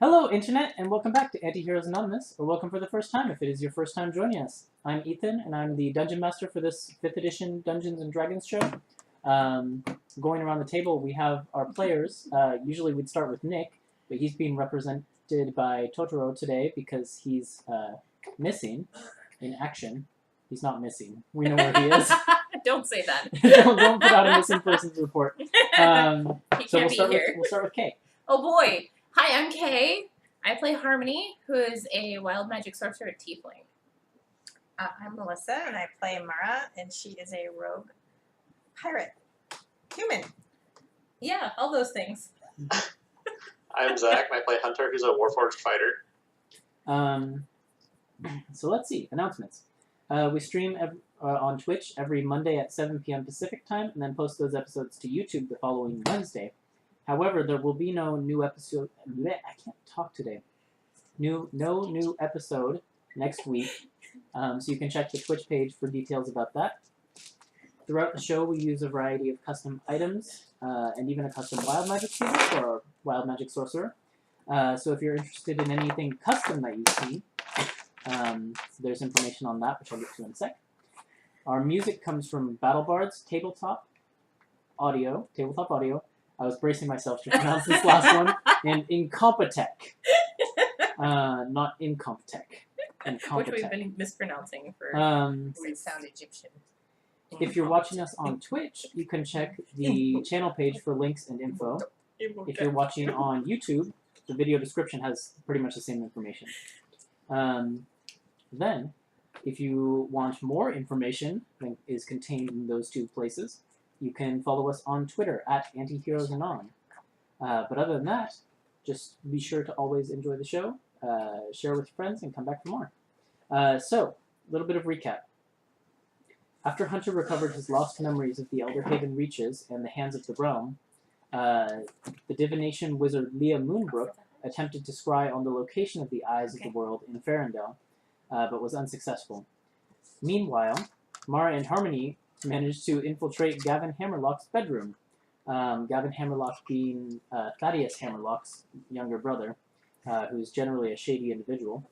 Hello, Internet, and welcome back to Antiheroes Anonymous, or welcome for the first time if it is your first time joining us. I'm Ethan, and I'm the Dungeon Master for this 5th edition Dungeons & Dragons show. Going around the table, we have our players. Usually we'd start with Nick, but he's being represented by Totoro today because he's missing in action. He's not missing. We know where he is. Don't say that. don't put out a missing persons report. He can't we'll be start here. We'll start with Kay. Oh boy. Hi, I'm Kay. I play Harmony, who is a wild magic sorcerer tiefling. I'm Melissa, and I play Mara, and she is a rogue pirate. Human. Yeah, all those things. I'm Zach, and I play Hunter, who's a warforged fighter. So let's see. Announcements. We stream on Twitch every Monday at 7 p.m. Pacific time, and then post those episodes to YouTube the following Wednesday. However, there will be no new episode. I can't talk today. No new episode next week. So you can check the Twitch page for details about that. Throughout the show, we use a variety of custom items and even a custom wild magic table for our wild magic sorcerer. So if you're interested in anything custom that you see, there's information on that, which I'll get to in a sec. Our music comes from BattleBards, TabletopAudio. I was bracing myself to pronounce this last one. And Incompetech. Not Incompetech. Which we've been mispronouncing for It sound Egyptian. If you're watching us on Twitch, you can check the channel page for links and info. If you're watching on YouTube, the video description has pretty much the same information. Then, if you want more information that is contained in those two places, you can follow us on Twitter at AntiheroesAnon. But other than that, just be sure to always enjoy the show, share with your friends, and come back for more. So, a little bit of recap. After Hunter recovered his lost memories of the Elderhaven Reaches and the Hands of the Realm, the divination wizard Leah Moonbrook attempted to scry on the location of the Eyes of the World in Farendale, but was unsuccessful. Meanwhile, Mara and Harmony managed to infiltrate Gavin Hammerlock's bedroom. Gavin Hammerlock being Thaddeus Hammerlock's younger brother, who's generally a shady individual.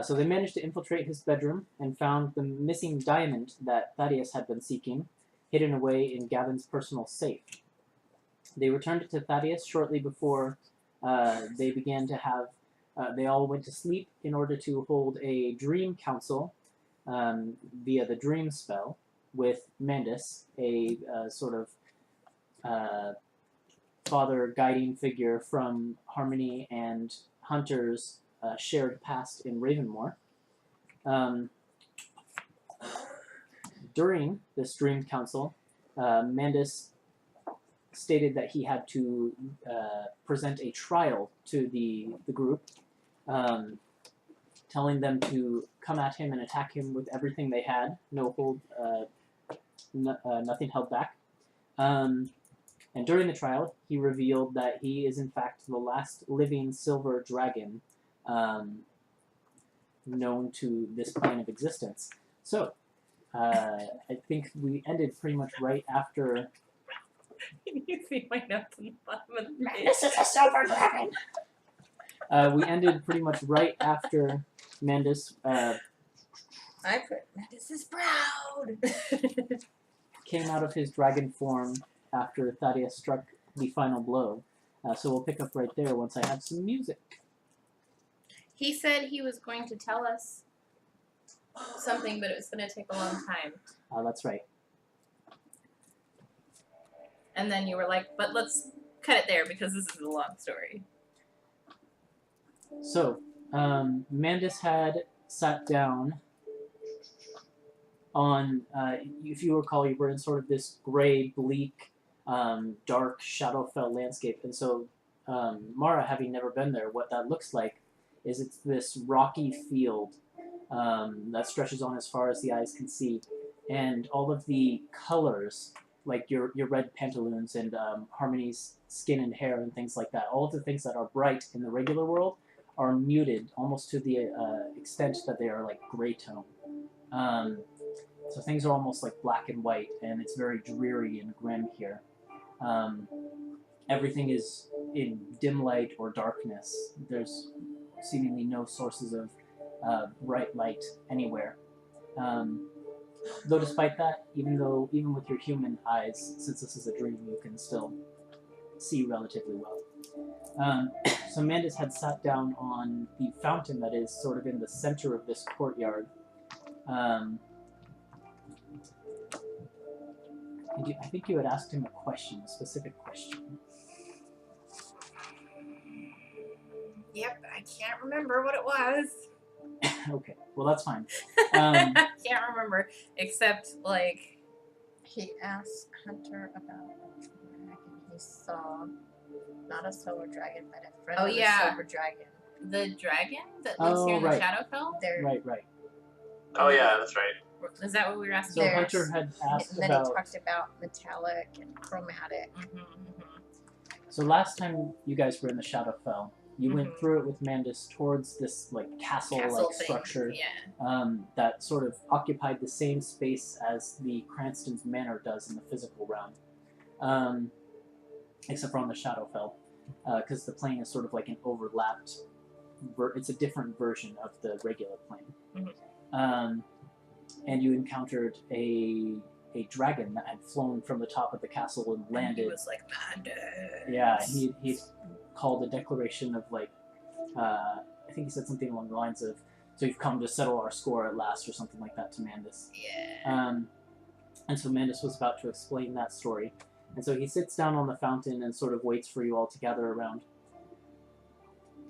So they managed to infiltrate his bedroom and found the missing diamond that Thaddeus had been seeking, hidden away in Gavin's personal safe. They returned it to Thaddeus shortly before they began to have... they all went to sleep in order to hold a dream council via the dream spell with Mandus, a sort of father guiding figure from Harmony and Hunter's shared past in Ravenmoor. During this dream council, Mandus stated that he had to present a trial to the group, telling them to come at him and attack him with everything they had, nothing held back. And during the trial, he revealed that he is in fact the last living silver dragon known to this plane of existence. So, I think we ended pretty much right after... You see my notes in the bottom of the page. This is a silver dragon. We ended pretty much right after Mandus I put, this is proud. came out of his dragon form after Thaddeus struck the final blow. So we'll pick up right there once I have some music. He said he was going to tell us something, but it was going to take a long time. That's right. And then you were like, but let's cut it there because this is a long story. So, Mandus had sat down on, if you recall, you were in sort of this gray, bleak, dark, Shadowfell landscape. And so, Mara, having never been there, what that looks like is it's this rocky field that stretches on as far as the eyes can see. And all of the colors, like your red pantaloons and Harmony's skin and hair and things like that, all of the things that are bright in the regular world are muted almost to the extent that they are like gray tone. So things are almost like black and white, and it's very dreary and grim here. Everything is in dim light or darkness. There's seemingly no sources of bright light anywhere. Though despite that, even with your human eyes, since this is a dream, you can still see relatively well. So Mandus had sat down on the fountain that is sort of in the center of this courtyard. I think you had asked him a specific question. Yep, I can't remember what it was. Okay, well that's fine. I can't remember, except like He asked Hunter about a dragon he saw. Not a silver dragon, but a friend Oh, of a yeah. silver dragon. the dragon that lives Oh, here in right. the Shadowfell. There, Right. Oh yeah, that's right. Is that what we were asking? So There's- Hunter had asked and then about. he talked about metallic and chromatic. So last time you guys were in the Shadowfell, you went Mhm. through it with Mandus towards this like castle-like Castle thing. structure Yeah. that sort of occupied the same space as the Cranston's Manor does in the physical realm, except for on the Shadowfell, because the plane is sort of like an overlapped. It's a different version of the regular plane. And you encountered a dragon that had flown from the top of the castle and And he landed. was like, Mandus. Yeah, he called a declaration of like, I think he said something along the lines of, "So you've come to settle our score at last," or something like that to Mandus. Yeah. And so Mandus was about to explain that story, and so he sits down on the fountain and sort of waits for you all to gather around.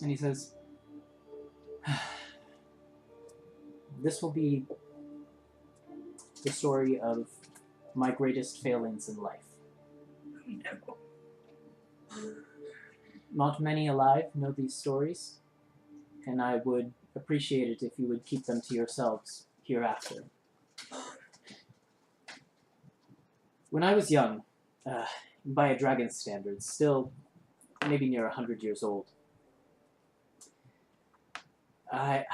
And he says, "This will be the story of my greatest failings in life. No. Not many alive know these stories, and I would appreciate it if you would keep them to yourselves hereafter. When I was young, by a dragon's standards, still maybe near 100 years old, I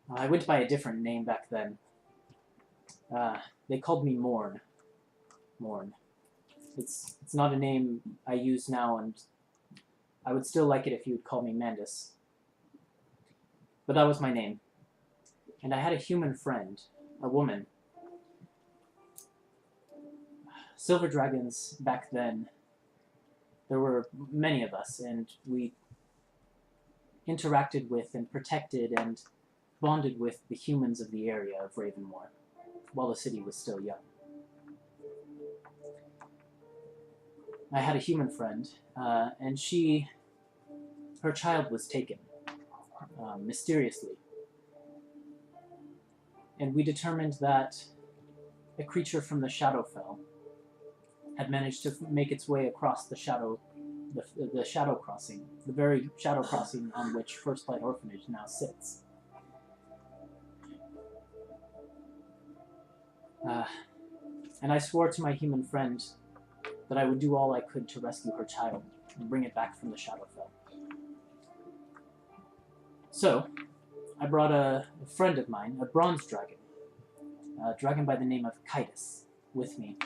went by a different name back then. They called me Morn. It's not a name I use now, and I would still like it if you would call me Mandus. But that was my name. And I had a human friend, a woman. Silver dragons back then, there were many of us, and we interacted with and protected and bonded with the humans of the area of Ravenmoor, while the city was still young. I had a human friend, and her child was taken, mysteriously. And we determined that a creature from the Shadowfell had managed to make its way across the Shadow Crossing, the very Shadow Crossing on which First Light Orphanage now sits. And I swore to my human friend that I would do all I could to rescue her child and bring it back from the Shadowfell. So, I brought a friend of mine, a bronze dragon, a dragon by the name of Kaitis, with me,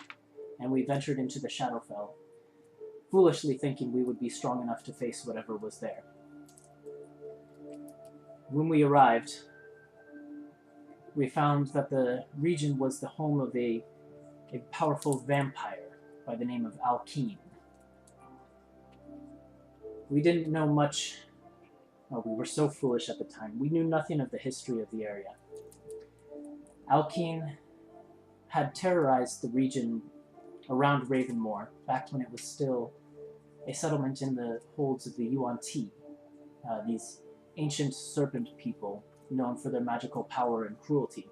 and we ventured into the Shadowfell, foolishly thinking we would be strong enough to face whatever was there. When we arrived, we found that the region was the home of a powerful vampire by the name of Alkeen. We didn't know much. Oh, we were so foolish at the time. We knew nothing of the history of the area. Alkeen had terrorized the region around Ravenmoor back when it was still a settlement in the holds of the unwanted, these ancient serpent people known for their magical power and cruelty.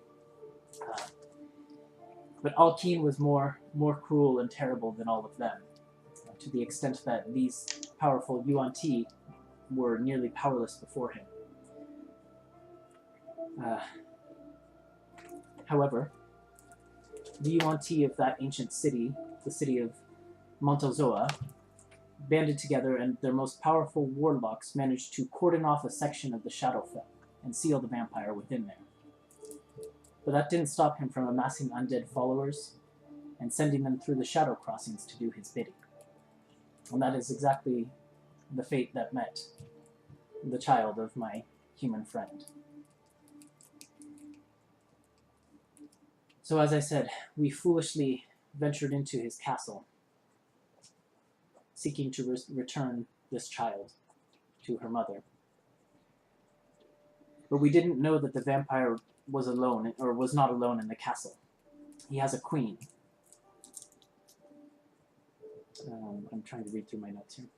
But Alkeen was more cruel and terrible than all of them, to the extent that these powerful unwanted were nearly powerless before him. However, the unwanted of that ancient city, the city of Montelzoa, banded together, and their most powerful warlocks managed to cordon off a section of the Shadowfell and seal the vampire within there. But that didn't stop him from amassing undead followers and sending them through the Shadow Crossings to do his bidding. And that is exactly the fate that met the child of my human friend. So as I said, we foolishly ventured into his castle, seeking to return this child to her mother. But we didn't know that the vampire was alone, or was not alone in the castle. He has a queen. I'm trying to read through my notes here.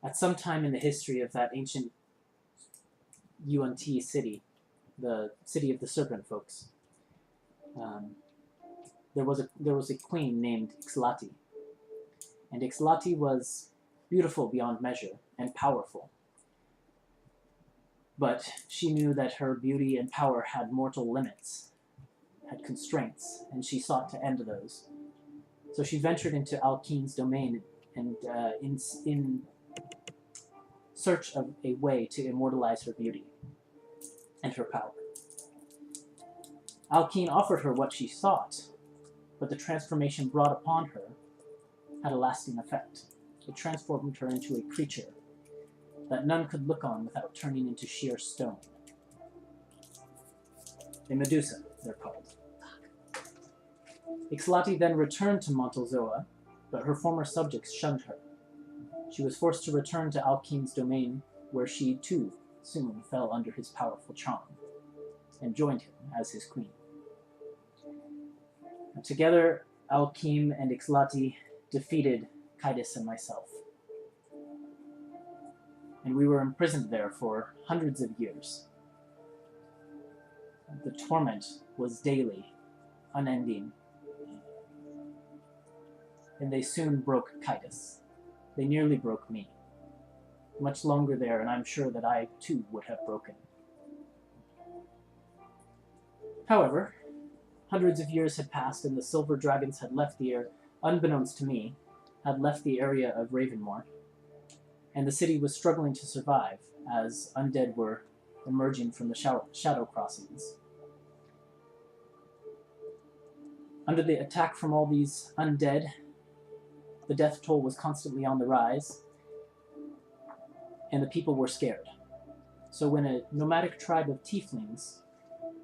At some time in the history of that ancient UNT city, the city of the serpent folks, there was a queen named Ixlati. And Ixlati was beautiful beyond measure and powerful. But she knew that her beauty and power had mortal limits, had constraints, and she sought to end those. So she ventured into Alkeen's domain and in search of a way to immortalize her beauty and her power. Alkeen offered her what she sought, but the transformation brought upon her had a lasting effect. It transformed her into a creature that none could look on without turning into sheer stone. A Medusa, they're called. Ixlati then returned to Montalzoa, but her former subjects shunned her. She was forced to return to Alkeen's domain, where she, too, soon fell under his powerful charm, and joined him as his queen. And together, Alkeen and Ixlati defeated Kaitis and myself. And we were imprisoned there for hundreds of years. The torment was daily, unending. And they soon broke Kaitis. They nearly broke me. Much longer there, and I'm sure that I, too, would have broken. However, hundreds of years had passed, and the silver dragons had left the air, unbeknownst to me, had left the area of Ravenmoor, and the city was struggling to survive as undead were emerging from the shadow crossings. Under the attack from all these undead, the death toll was constantly on the rise, and the people were scared. So when a nomadic tribe of tieflings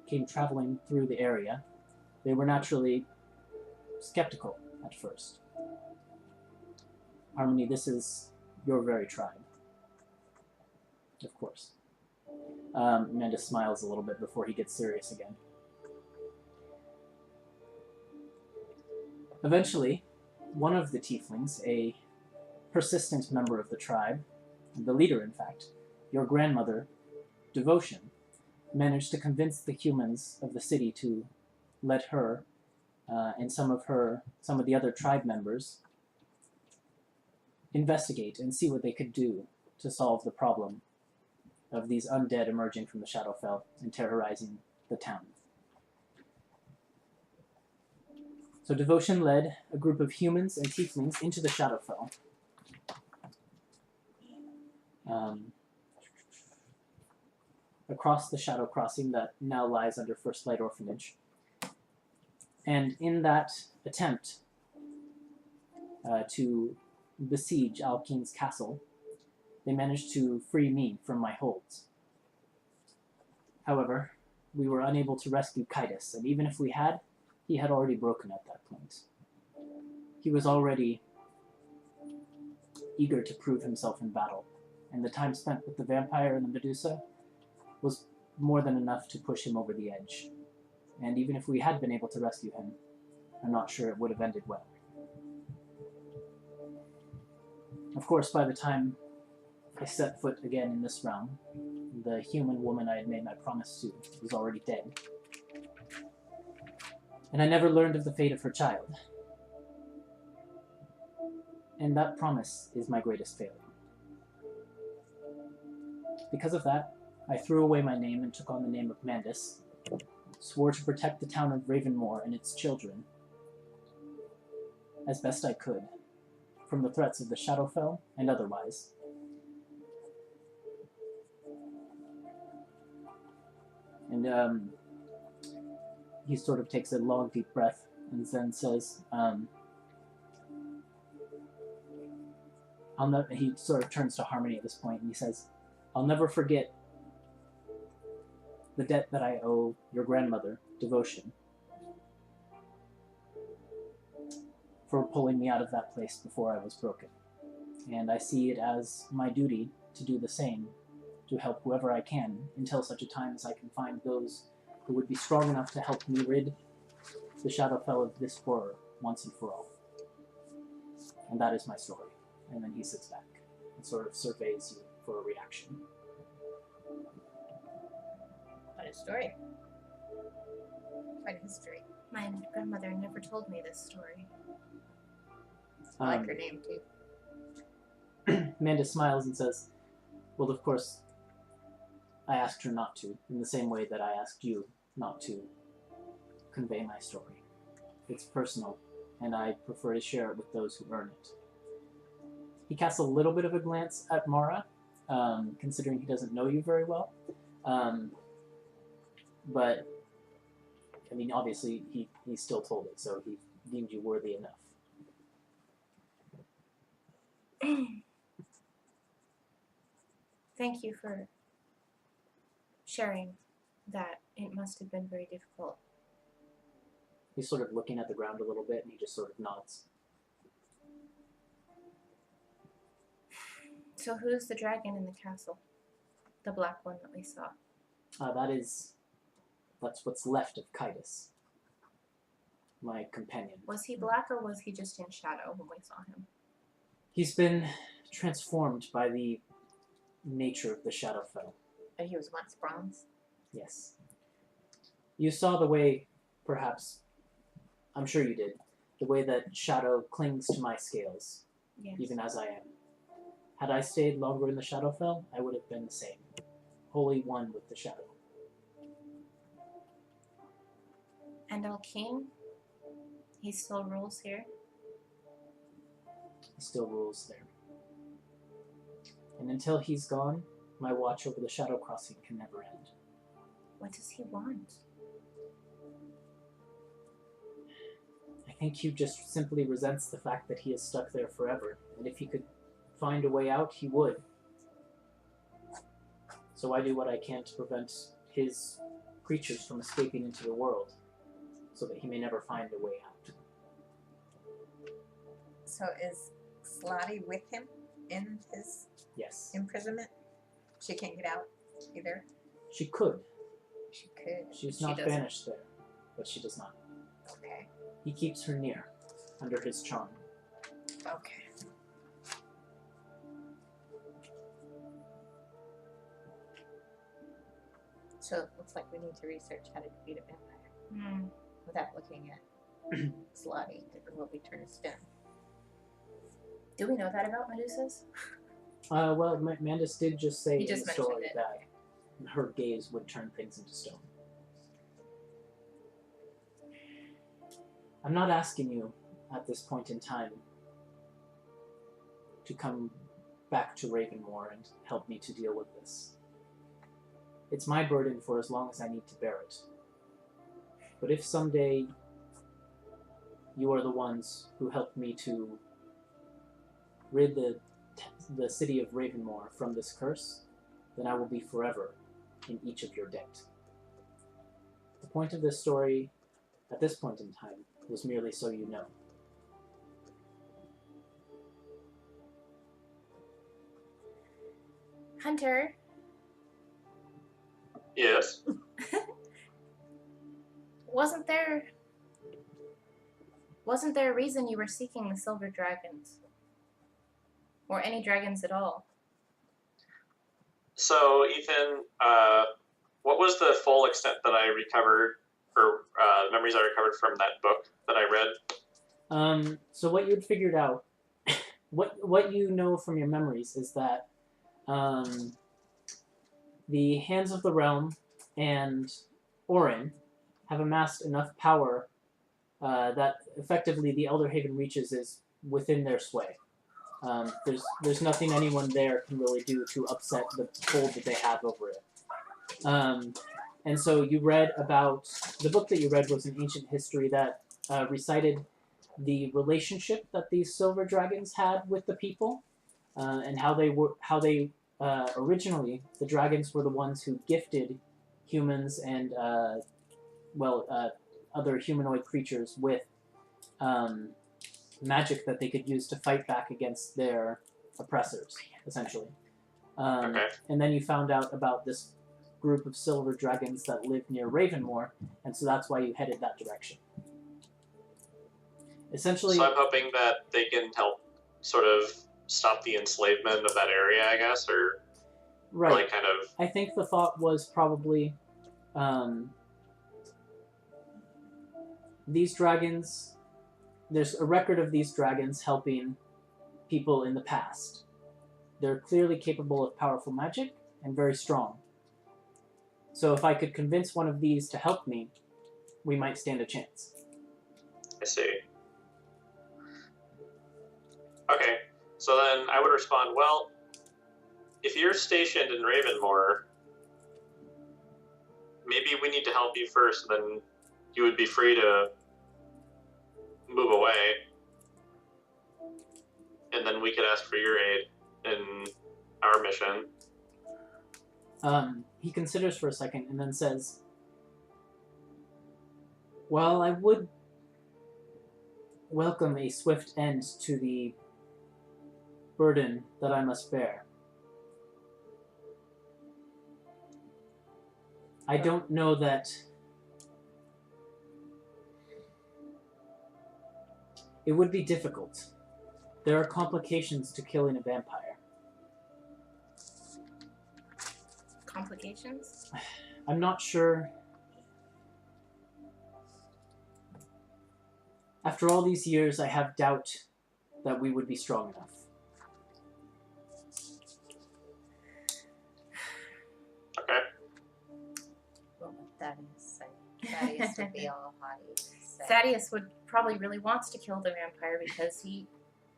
came traveling through the area, they were naturally skeptical at first. Harmony, this is your very tribe. Of course. Mandus smiles a little bit before he gets serious again. Eventually, one of the tieflings, a persistent member of the tribe, the leader in fact, your grandmother, Devotion, managed to convince the humans of the city to let her and some of the other tribe members investigate and see what they could do to solve the problem of these undead emerging from the Shadowfell and terrorizing the town. So Devotion led a group of humans and tieflings into the Shadowfell. Across the Shadow Crossing that now lies under First Light Orphanage. And in that attempt to besiege Alkeen's castle, they managed to free me from my holds. However, we were unable to rescue Kaitis, and even if we had, he had already broken at that point. He was already eager to prove himself in battle, and the time spent with the vampire and the Medusa was more than enough to push him over the edge. And even if we had been able to rescue him, I'm not sure it would have ended well. Of course, by the time I set foot again in this realm, the human woman I had made my promise to was already dead. And I never learned of the fate of her child. And that promise is my greatest failure. Because of that, I threw away my name and took on the name of Mandus, swore to protect the town of Ravenmoor and its children as best I could from the threats of the Shadowfell and otherwise. And he sort of takes a long, deep breath and then says, He sort of turns to Harmony at this point and he says, "I'll never forget the debt that I owe your grandmother, Devotion, for pulling me out of that place before I was broken. And I see it as my duty to do the same, to help whoever I can, until such a time as I can find those who would be strong enough to help me rid the Shadowfell of this horror once and for all. And that is my story." And then he sits back and sort of surveys you for a reaction. Quite a story. Quite a history. My grandmother never told me this story. I like her name too. Mandus smiles and says, "Well, of course, I asked her not to, in the same way that I asked you not to convey my story. It's personal, and I prefer to share it with those who earn it." He casts a little bit of a glance at Mara, considering he doesn't know you very well. But, I mean, obviously, he still told it, so he deemed you worthy enough. Thank you for sharing that. It must have been very difficult. He's sort of looking at the ground a little bit, and he just sort of nods. So who's the dragon in the castle? The black one that we saw. That's what's left of Kaitis, my companion. Was he black or was he just in shadow when we saw him? He's been transformed by the nature of the Shadowfell. And he was once bronze. Yes. You saw the way, perhaps, I'm sure you did, the way that shadow clings to my scales, Yes. even as I am. Had I stayed longer in the Shadowfell, I would have been the same, wholly one with the shadow. And Alkeen? He still rules here? He still rules there. And until he's gone, my watch over the Shadow Crossing can never end. What does he want? I think he just simply resents the fact that he is stuck there forever, and if he could find a way out, he would. So I do what I can to prevent his creatures from escaping into the world, so that he may never find a way out. So is Slotty with him in his Yes. imprisonment? She can't get out either? She could. She could. She's She not doesn't. banished there, but she does not. Okay. He keeps her near, under his charm. Okay. So it looks like we need to research how to defeat a vampire without looking at Slotty, or will we turn his stone? Do we know that about Medusas? Well, Mandus did just say He in just the mentioned story it. that her gaze would turn things into stone. I'm not asking you, at this point in time, to come back to Ravenmoor and help me to deal with this. It's my burden for as long as I need to bear it. But if someday you are the ones who help me to rid the city of Ravenmoor from this curse, then I will be forever in each of your debt. The point of this story, at this point in time, was merely so you know. Hunter, Yes. wasn't there a reason you were seeking the silver dragons? Or any dragons at all? So, Ethan, what was the full extent that I recovered, or memories I recovered from that book that I read? So what you'd figured out, what you know from your memories is that the Hands of the Realm and Orin have amassed enough power that effectively the Elder Haven reaches is within their sway. There's nothing anyone there can really do to upset the hold that they have over it. And so you read about, the book that you read was an ancient history that recited the relationship that these silver dragons had with the people, and how they originally the dragons were the ones who gifted humans and other humanoid creatures with magic that they could use to fight back against their oppressors, essentially. Okay. And then you found out about this group of silver dragons that lived near Ravenmoor, and so that's why you headed that direction. Essentially, So I'm hoping that they can help sort of stop the enslavement of that area, I guess, or right. like kind of. I think the thought was probably these dragons. There's a record of these dragons helping people in the past. They're clearly capable of powerful magic and very strong. So if I could convince one of these to help me, we might stand a chance. I see. Okay, so then I would respond, well, if you're stationed in Ravenmoor, maybe we need to help you first, then you would be free to move away, and then we could ask for your aid in our mission. He considers for a second and then says, "Well, I would welcome a swift end to the burden that I must bear. I don't know that it would be difficult. There are complications to killing a vampire. Complications? I'm not sure. After all these years, I have doubt that we would be strong enough." Okay. Well, that is Thaddeus would be all haughty. So. Thaddeus would probably really wants to kill the vampire because he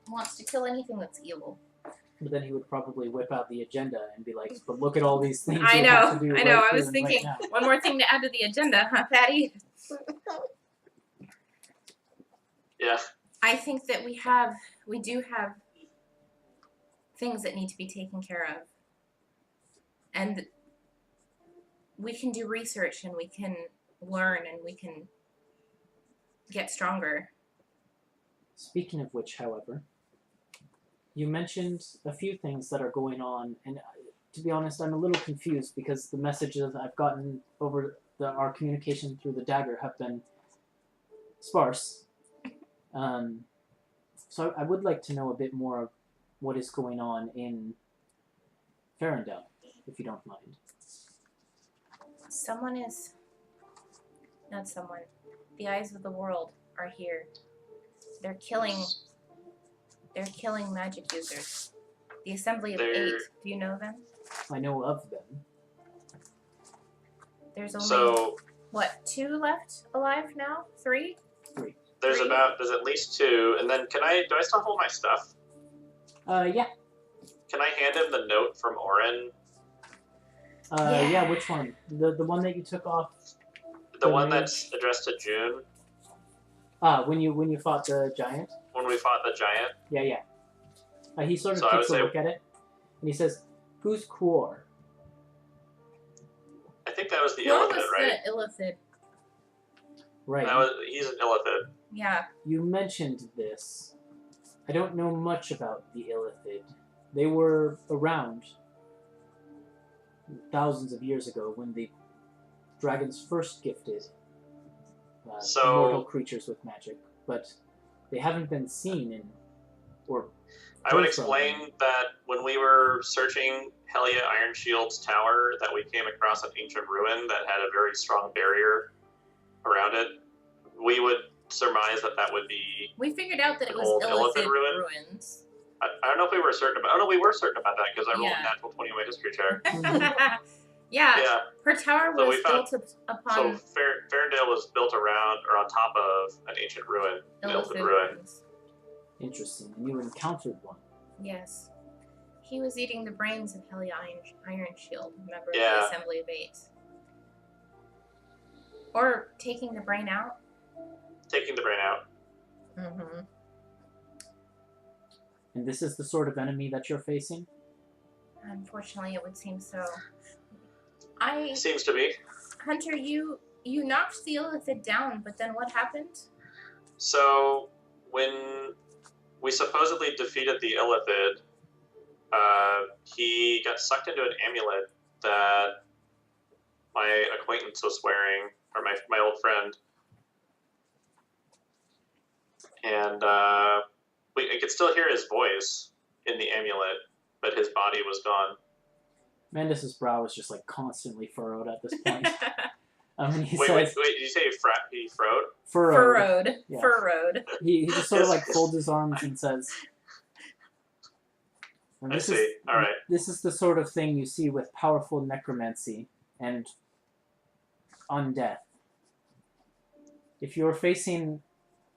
wants to kill anything that's evil. But then he would probably whip out the agenda and be like, "But look at all these things I you know, have to do I right know. I here was and thinking, right now." one more thing to add to the agenda, huh, Thaddy? Yeah. I think that we do have things that need to be taken care of. And we can do research and we can learn and we can get stronger. Speaking of which, however, you mentioned a few things that are going on, and to be honest, I'm a little confused because the messages I've gotten over our communication through the dagger have been sparse. So I would like to know a bit more of what is going on in Ferendale, if you don't mind. The eyes of the world are here. They're killing magic users. The Assembly of 8, do you know them? I know of them. There's only, So 2 left alive now? 3? there's at least 2, and then do I still hold my stuff? Yeah. Can I hand him the note from Oren? Yeah, which one? The one that you took off? The one that's addressed to June? When you fought the giant? When we fought the giant? Yeah. He sort of So takes a say, look at it, and he says, "Who's Quor?" I think that was the Quor Illithid, was right? the Illithid. Right. He's an Illithid. Yeah. You mentioned this. I don't know much about the Illithid. They were around thousands of years ago when the dragons first gifted immortal creatures with magic, but they haven't been seen in or. I would explain that when we were searching Helia Ironshield's tower, that we came across an ancient ruin that had a very strong barrier around it. We would surmise that would be. We figured out that it was old Illithid ruins. I don't know if we were certain about. Oh no, we were certain about that because I rolled a natural 20 on my history check. Yeah. Yeah. Her tower So was built upon. So Ferendale was built around or on top of an ancient ruin, an Illithid ruin. Interesting. And you encountered one. Yes. He was eating the brains of Helia Ironshield, member of Yeah. the Assembly of 8. Or taking the brain out. Taking the brain out. Mm-hmm. And this is the sort of enemy that you're facing? Unfortunately, it would seem so. Seems to be. Hunter, you knocked the illithid down, but then what happened? So, when we supposedly defeated the illithid, he got sucked into an amulet that my acquaintance was wearing, or my old friend. And I could still hear his voice in the amulet, but his body was gone. Mandus's brow is just like constantly furrowed at this point. He Wait, says, did you say he froed? Furrowed. Yeah. Furrowed. He just sort of like folds his arms and says, and I see. All right. This is the sort of thing you see with powerful necromancy and undeath. If you're facing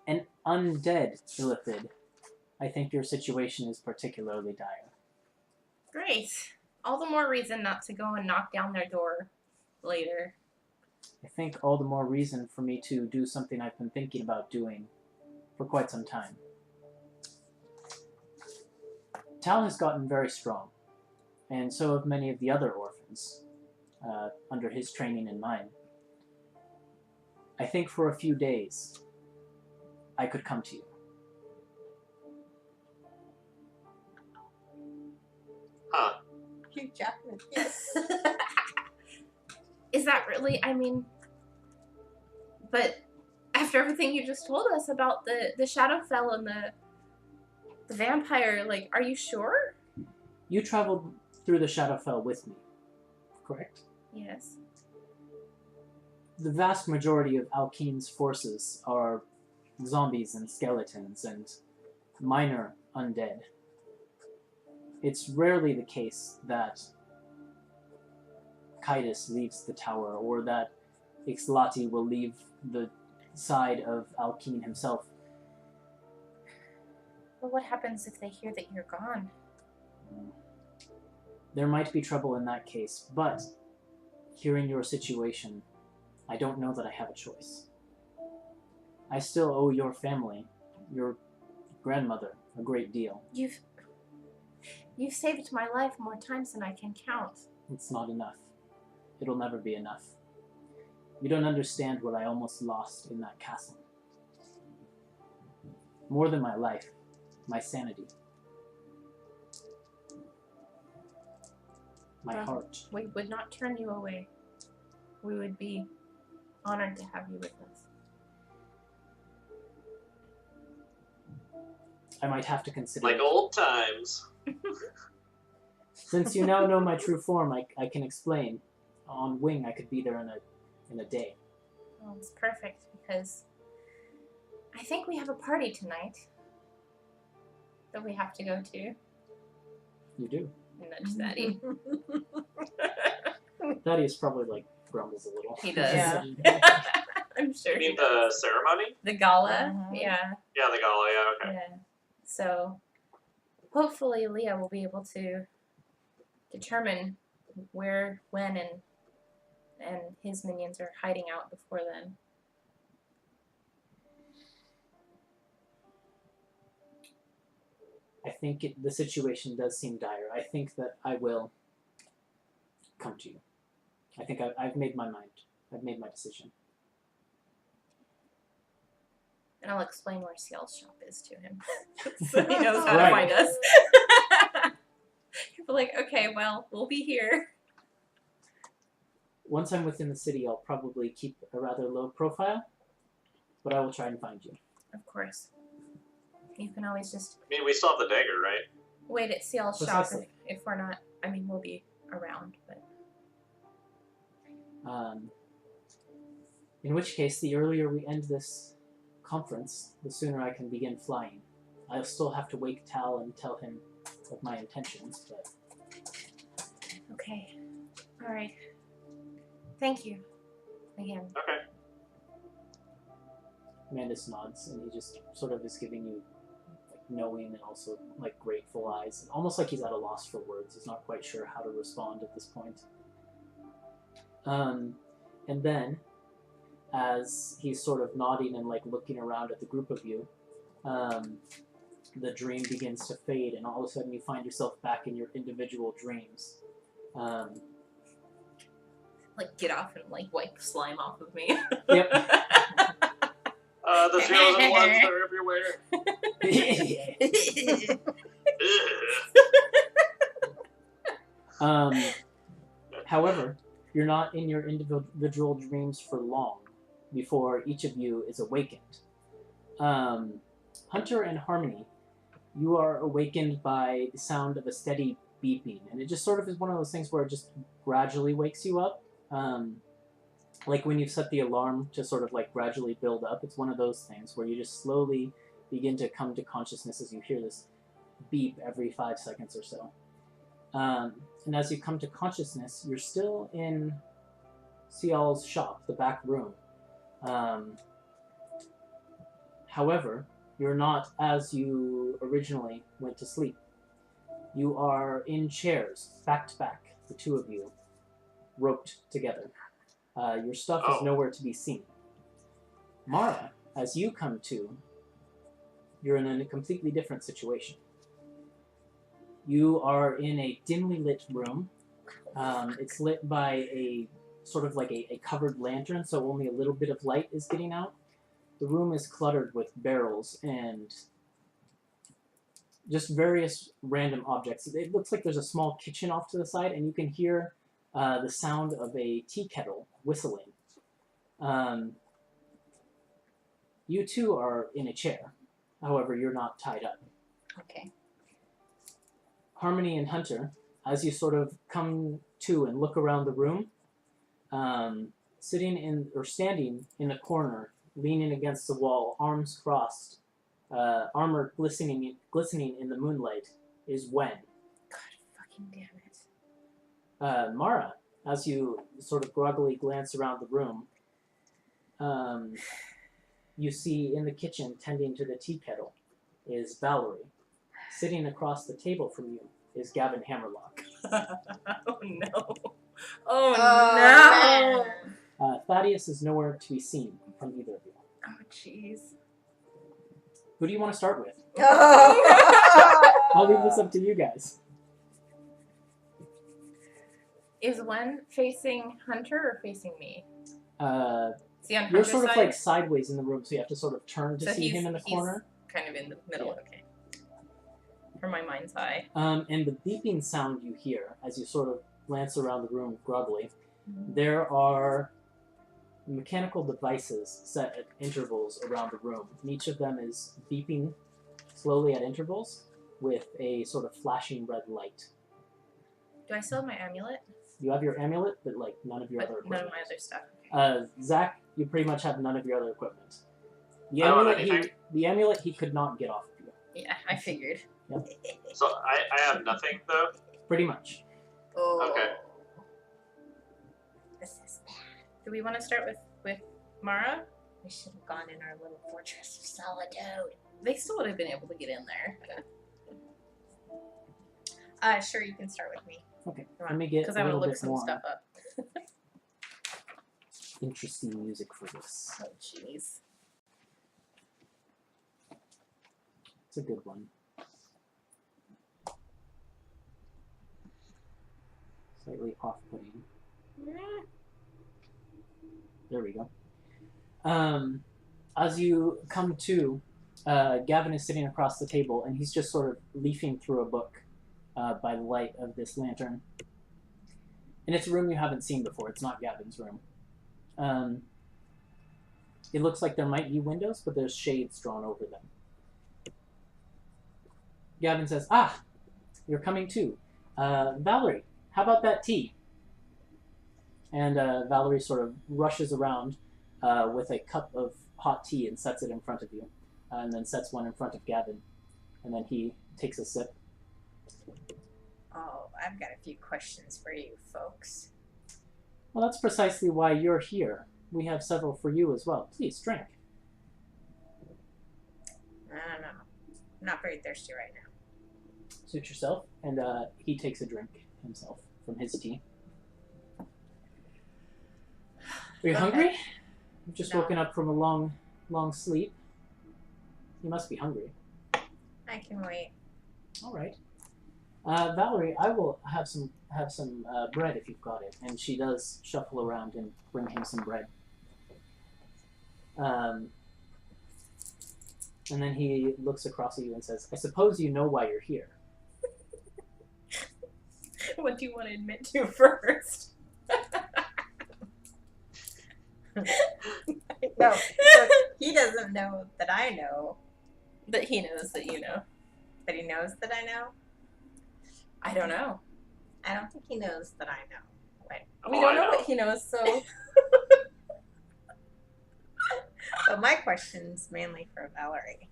an undead illithid, I think your situation is particularly dire. Great. All the more reason not to go and knock down their door later. I think all the more reason for me to do something I've been thinking about doing for quite some time. Tal has gotten very strong, and so have many of the other orphans, under his training and mine. I think for a few days, I could come to you. Huh. Hugh Jackman. Yes. Is that really, I mean, but after everything you just told us about the Shadowfell and the vampire, like, are you sure? You traveled through the Shadowfell with me, correct? Yes. The vast majority of Alkeen's forces are zombies and skeletons and minor undead. It's rarely the case that Kaitis leaves the tower, or that Ixlati will leave the side of Alkeen himself. But what happens if they hear that you're gone? There might be trouble in that case, but hearing your situation, I don't know that I have a choice. I still owe your family, your grandmother, a great deal. You've saved my life more times than I can count. It's not enough. It'll never be enough. You don't understand what I almost lost in that castle. More than my life, my sanity. My heart. We would not turn you away. We would be honored to have you with us. I might have to consider Like it. old times. Since you now know my true form, I can explain. On wing, I could be there in a day. Well, it's perfect because I think we have a party tonight that we have to go to. You do. Nudge Daddy. Thaddeus probably like grumbles a little. He does. Yeah. I'm sure. You mean he does. the ceremony? The gala? Uh-huh. Yeah. Yeah, the gala, yeah, okay. Yeah. So hopefully Leah will be able to determine where, when, and his minions are hiding out before then. I think the situation does seem dire. I think that I will come to you. I think I've made my mind. I've made my decision. And I'll explain where Ciel's shop is to him. So he knows how Right. to find us. He'll be like, okay, well, we'll be here. Once I'm within the city, I'll probably keep a rather low profile, but I will try and find you. Of course. You can always just I mean, we still have the dagger, right? wait at Ciel's shop Precisely. if we're not, I mean, we'll be around, but... In which case, the earlier we end this conference, the sooner I can begin flying. I'll still have to wake Tal and tell him of my intentions, but... Okay. Alright. Thank you. Again. Okay. Mandus nods, and he just sort of is giving you like knowing and also like grateful eyes, almost like he's at a loss for words. He's not quite sure how to respond at this point. And then, as he's sort of nodding and like looking around at the group of you, the dream begins to fade, and all of a sudden you find yourself back in your individual dreams. Like, get off and, like, wipe slime off of me. Yep. The zeros and ones are everywhere. However, you're not in your individual dreams for long before each of you is awakened. Hunter and Harmony, you are awakened by the sound of a steady beeping, and it just sort of is one of those things where it just gradually wakes you up. Like when you set the alarm to sort of like gradually build up, it's one of those things where you just slowly begin to come to consciousness as you hear this beep every 5 seconds or so. And as you come to consciousness, you're still in Sial's shop, the back room. However, you're not as you originally went to sleep. You are in chairs, back to back, the two of you, roped together. Your stuff is nowhere to be seen. Mara, as you come to, you're in a completely different situation. You are in a dimly lit room. It's lit by a sort of like a covered lantern, so only a little bit of light is getting out. The room is cluttered with barrels and just various random objects. It looks like there's a small kitchen off to the side, and you can hear the sound of a tea kettle whistling. You two are in a chair. However, you're not tied up. Okay. Harmony and Hunter, as you sort of come to and look around the room, sitting in or standing in a corner, leaning against the wall, arms crossed, armor glistening in the moonlight, is Wen. God fucking damn it. Mara, as you sort of groggily glance around the room, you see in the kitchen, tending to the tea kettle, is Valerie. Sitting across the table from you is Gavin Hammerlock. Oh no. Oh no! Thaddeus is nowhere to be seen from either of you. Oh jeez. Who do you want to start with? Oh. I'll leave this up to you guys. Is one facing Hunter or facing me? Is he on You're Hunter's sort of side? like sideways in the room, so you have to sort of turn to So see him in the he's corner. kind of in the middle, Yeah. okay. For my mind's eye. And the beeping sound you hear as you sort of glance around the room groggily, there are mechanical devices set at intervals around the room, and each of them is beeping slowly at intervals with a sort of flashing red light. Do I still have my amulet? You have your amulet, but like none of your other But equipment. none of my other stuff. Zach, you pretty much have none of your other equipment. The I don't have amulet, anything. the amulet he could not get off of you. Yeah, I figured. So I have nothing though. Pretty much. Oh. Okay. This is bad. Do we want to start with Mara? We should have gone in our little fortress of solitude. They still would have been able to get in there. Sure, you can start with me. Okay, let me get Because a I want to little look bit some more stuff up. interesting music for this. Oh, jeez. It's a good one. Slightly off-putting. There we go. As you come to, Gavin is sitting across the table, and he's just sort of leafing through a book by the light of this lantern. And it's a room you haven't seen before. It's not Gavin's room. It looks like there might be windows, but there's shades drawn over them. Gavin says, "Ah, you're coming too. Valerie, how about that tea?" And Valerie sort of rushes around with a cup of hot tea and sets it in front of you, and then sets one in front of Gavin. And then he takes a sip. Oh, I've got a few questions for you folks. Well, that's precisely why you're here. We have several for you as well. Please, drink. I don't know. I'm not very thirsty right now. Suit yourself. And he takes a drink himself from his tea. Are you hungry? You've just No. woken up from a long sleep. You must be hungry. I can wait. All right. Valerie, I will have some bread if you've got it. And she does shuffle around and bring him some bread. And then he looks across at you and says, I suppose you know why you're here. What do you want to admit to first? No, so he doesn't know that I know. That he knows that you know. But he knows that I know? I don't know. I don't think he knows that I know. Wait. We don't know what he knows, so... But my question's mainly for Valerie.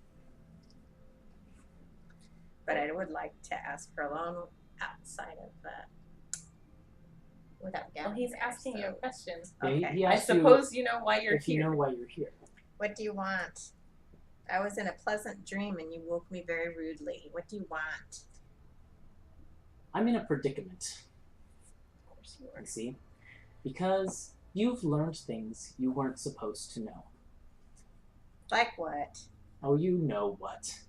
But I would like to ask her alone outside of without Gavin. Well, he's there, asking so. you a question. Yeah, he I asked suppose you know why you're if here. you know why you're here. What do you want? I was in a pleasant dream and you woke me very rudely. What do you want? I'm in a predicament. Of course you are. You see? Because you've learned things you weren't supposed to know. Like what? Oh, you know what.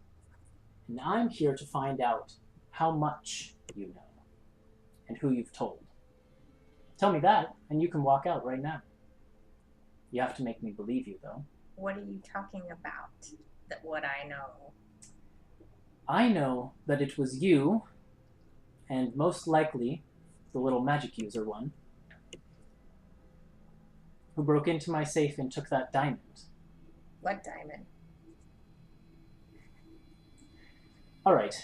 And I'm here to find out how much you know and who you've told. Tell me that, and you can walk out right now. You have to make me believe you, though. What are you talking about? That what I know? I know that it was you, and most likely the little magic user one, who broke into my safe and took that diamond. What diamond? All right.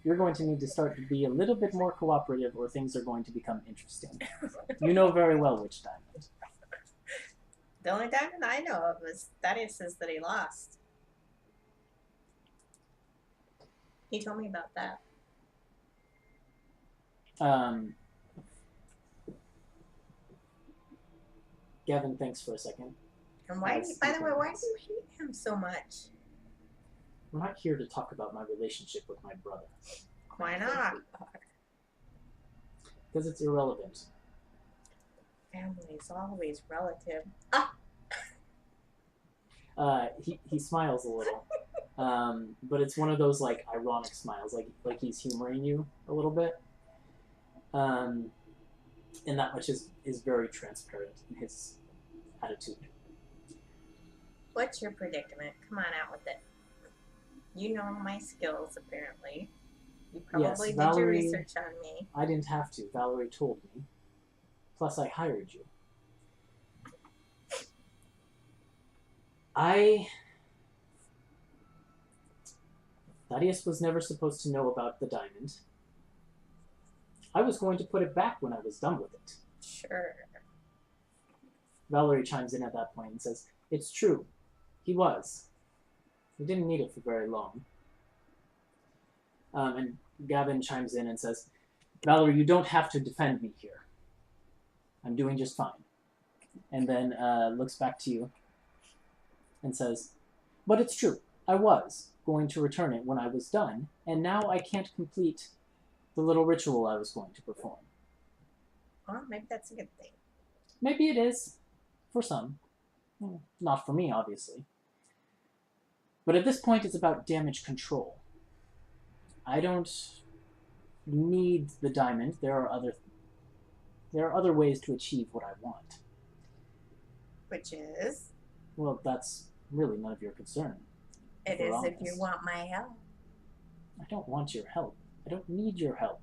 You're going to need to start to be a little bit more cooperative or things are going to become interesting. You know very well which diamond. The only diamond I know of is Thaddeus says that he lost. He told me about that. Gavin thinks for a second. And why? By the way, why do you hate him so much? I'm not here to talk about my relationship with my brother. Why not? Because it's irrelevant. Family is always relative. He smiles a little, but it's one of those like ironic smiles, like he's humoring you a little bit. And that much is very transparent in his attitude. What's your predicament? Come on out with it. You know my skills, apparently. You probably did your Valerie, research on me. I didn't have to. Valerie told me. Plus, I hired you. Thaddeus was never supposed to know about the diamond. I was going to put it back when I was done with it. Sure. Valerie chimes in at that point and says, it's true. He was. He didn't need it for very long. And Gavin chimes in and says, Valerie, you don't have to defend me here. I'm doing just fine. And then looks back to you and says, but it's true. I was going to return it when I was done, and now I can't complete the little ritual I was going to perform. Well, maybe that's a good thing. Maybe it is. For some. Not for me, obviously. But at this point, it's about damage control. I don't need the diamond. There are other ways to achieve what I want. Which is? Well, that's really none of your concern. It is if you want my help. I don't want your help. I don't need your help.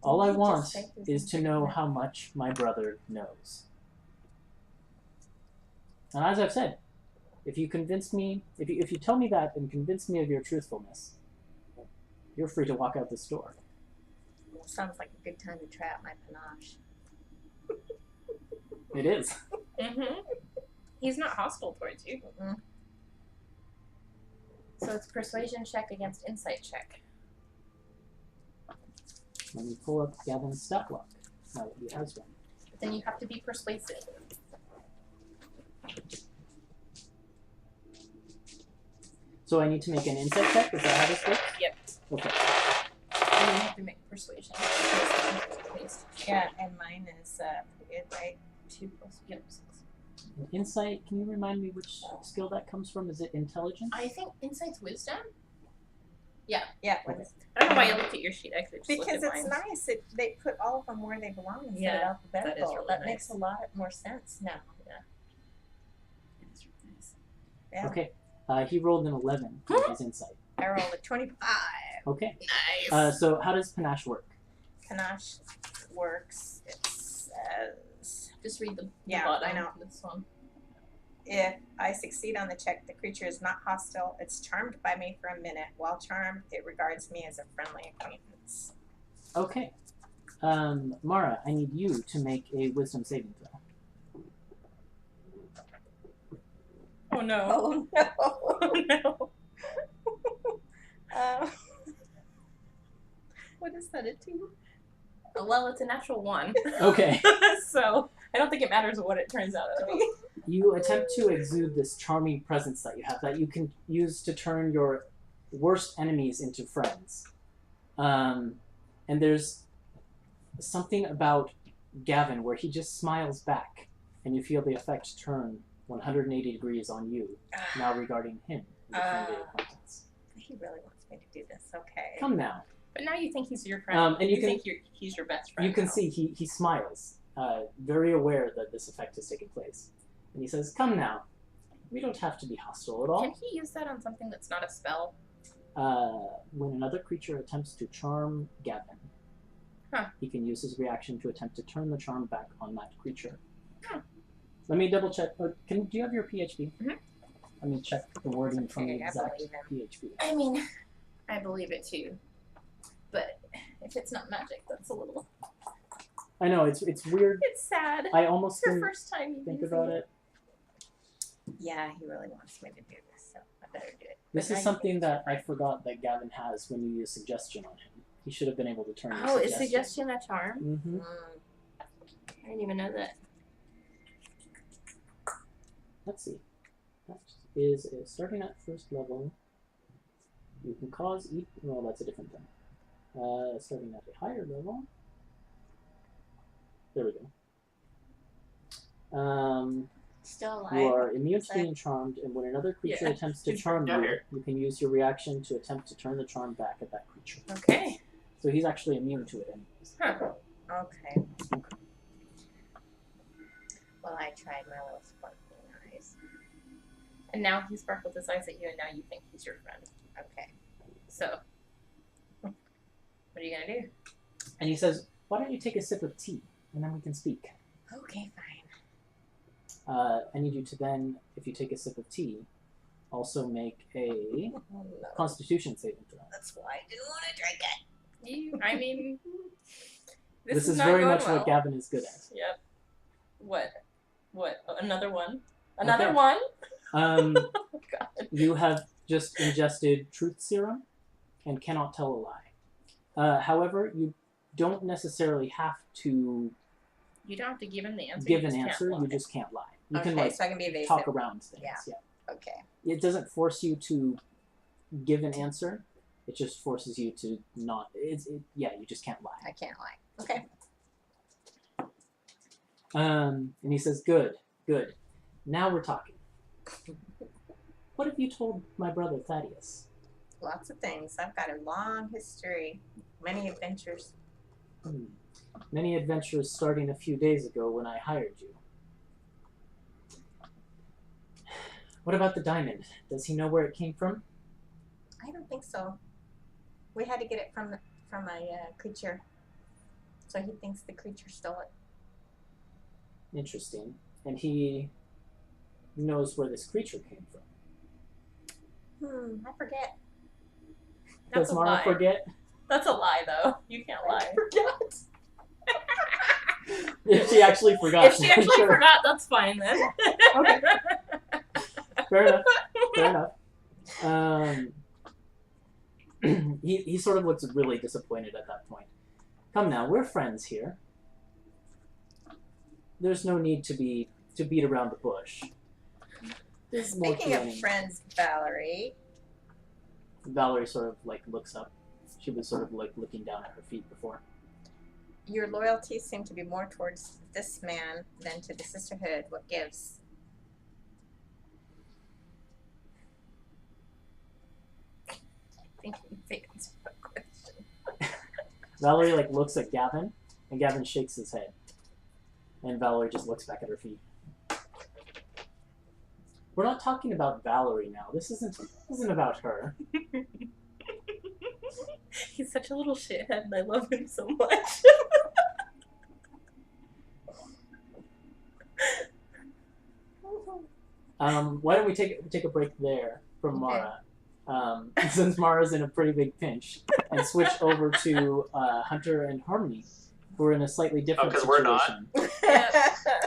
All I want is to know how much my brother knows. And as I've said, if you convince me, if you tell me that and convince me of your truthfulness, you're free to walk out this door. Sounds like a good time to try out my panache. It is. Mm-hmm. He's not hostile towards you. Mm-hmm. So it's persuasion check against insight check. Let me pull up Gavin's stat block, now that he has one. But then you have to be persuasive. So I need to make an insight check? Is that how this works? Yep. Okay. And you have to make persuasion. Yeah, and mine is pretty good, right? 2 plus, yep, 6. Insight, can you remind me which skill that comes from? Is it intelligence? I think insight's wisdom. Yeah. Yeah. Okay. I don't know why you looked at your sheet. I could just Because look at it's mine. nice. They put all of them where they belong instead Yeah, of alphabetical. really That nice. makes a lot more sense now. It's really nice. Yeah. Okay. He rolled an 11 for his insight. I rolled a 25. Okay. Nice. So how does panache work? Panache works. It says, Just read the Yeah, bottom I know. of this one. if I succeed on the check, the creature is not hostile. It's charmed by me for a minute. While charmed, it regards me as a friendly acquaintance. Okay. Mara, I need you to make a wisdom saving throw. Oh no. Oh no. Oh no. What is that, a 2? Well, it's a natural 1. Okay. So I don't think it matters what it turns out to be. You attempt to exude this charming presence that you have that you can use to turn your worst enemies into friends. And there's something about Gavin where he just smiles back and you feel the effect turn 180 degrees on you, now regarding him as a friendly acquaintance. He really wants me to do this. Okay. Come now. But now you think he's your friend. And you can- think he's your best friend. You can now. see he smiles, very aware that this effect is taking place. And he says, "Come now, we don't have to be hostile at all." Can he use that on something that's not a spell? When another creature attempts to charm Gavin, he can use his reaction to attempt to turn the charm back on that creature. Let me double check. Do you have your PHP? Mm-hmm. Let me check the wording from the Okay, I exact believe PHP. I mean, I believe it too. But if it's not magic, that's a little... I know, it's weird. It's sad. I almost It's your didn't first time think using about it. Yeah, he really wants me to do this, so I better do it. This But now is you something think that it's I forgot that Gavin has when you use suggestion on him. He should have been able to turn your Oh, is suggestion. suggestion a charm? Mm-hmm. I didn't even know that. Let's see. That is starting at first level. You can cause each. Well, that's a different thing. Starting at a higher level. There we go. Still alive. You are immune to being charmed, and when another creature Yeah. attempts to charm Yeah. you, you can use your reaction to attempt to turn the charm back at that creature. Okay. So he's actually immune to it anyways. Huh. Okay. Well, I tried my little sparkling eyes. And now he sparkled his eyes at you, and now you think he's your friend. Okay. So, what are you gonna do? And he says, "Why don't you take a sip of tea, and then we can speak." Okay, fine. I need you to then, if you take a sip of tea, also make a Oh, no. Constitution saving throw. That's why I didn't want to drink it. I mean, This is not very going much well. what Gavin is good at. Yep. What? Another one? Another Okay. one? Um, Oh, God. you have just ingested truth serum and cannot tell a lie. However, you don't necessarily have to You don't have to give him the answer. give you an just can't answer. lie. You just can't lie. You Okay, can like so I can be evasive. talk around things. Yeah. Yeah. Okay. It doesn't force you to give an answer. It just forces you to not. Yeah, you just can't lie. I can't lie. Okay. And he says, "Good, good. Now we're talking. What have you told my brother Thaddeus?" Lots of things. I've got a long history, many adventures. Many adventures starting a few days ago when I hired you. What about the diamond? Does he know where it came from? I don't think so. We had to get it from a creature, so he thinks the creature stole it. Interesting. And he knows where this creature came from. I forget. That's Does a Mara lie. forget? That's a lie, though. You can't lie. Forget. If she actually forgot. If she actually Sure. forgot, that's fine then. Okay. Fair enough. Fair enough. He sort of looks really disappointed at that point. Come now, we're friends here. There's no need to beat around the bush. There's more Speaking of planning. friends, Valerie. Valerie sort of like looks up. She was sort of like looking down at her feet before. Your loyalties seem to be more towards this man than to the sisterhood. What gives? think you can answer that question. Valerie like looks at Gavin, and Gavin shakes his head, and Valerie just looks back at her feet. We're not talking about Valerie now. This isn't about her. He's such a little shithead, and I love him so much. Why don't we take a break there from Mara, since Mara's in a pretty big pinch, and switch over to Hunter and Harmony, who are in a slightly different because we're situation.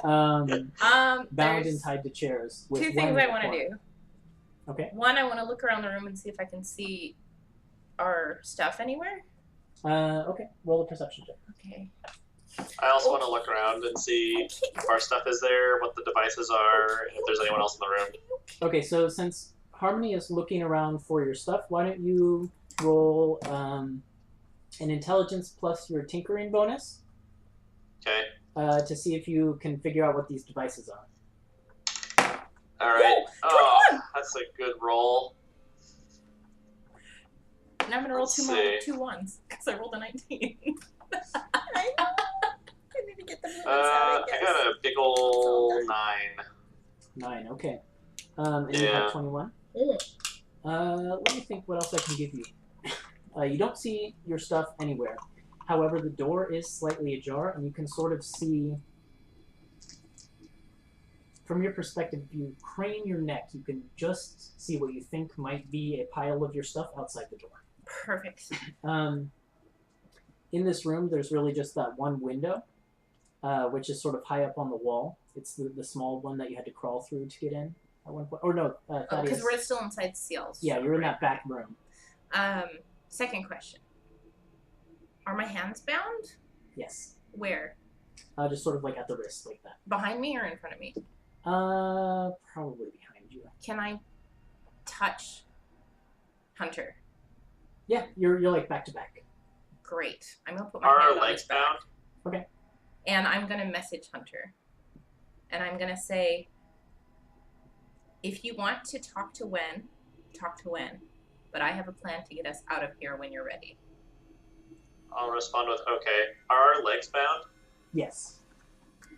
not. Bound and tied to chairs. With Two one things in I the want to corner. do. Okay. One, I want to look around the room and see if I can see our stuff anywhere. Okay. Roll a perception check. Okay. I also want to look around and see if our stuff is there, what the devices are, and if there's anyone else in the room. Okay, so since Harmony is looking around for your stuff, why don't you roll an intelligence plus your tinkering bonus Okay. to see if you can figure out what these devices are. All right. Oh, 21! That's a good roll. And I'm going to roll Let's two see. 1s because I rolled a 19. I know. I need to get the movements out, I guess. I got a big ol' 9. 9, okay. And you Yeah. have 21. Let me think what else I can give you. You don't see your stuff anywhere. However, the door is slightly ajar, and you can sort of see, from your perspective, if you crane your neck, you can just see what you think might be a pile of your stuff outside the door. Perfect. In this room, there's really just that one window, which is sort of high up on the wall. It's the small one that you had to crawl through to get in at one point. Or no, Because Thaddeus. we're still inside seals. Yeah, you're in that back room. Second question. Are my hands bound? Yes. Where? Just sort of like at the wrist, like that. Behind me or in front of me? Probably behind you. Can I touch Hunter? Yeah, you're like back to back. Great. I'm going to put my Are hand our on legs his back. bound? Okay. And I'm going to message Hunter. And I'm going to say, if you want to talk to Wen, talk to Wen. But I have a plan to get us out of here when you're ready. I'll respond with, okay. Are our legs bound? Yes.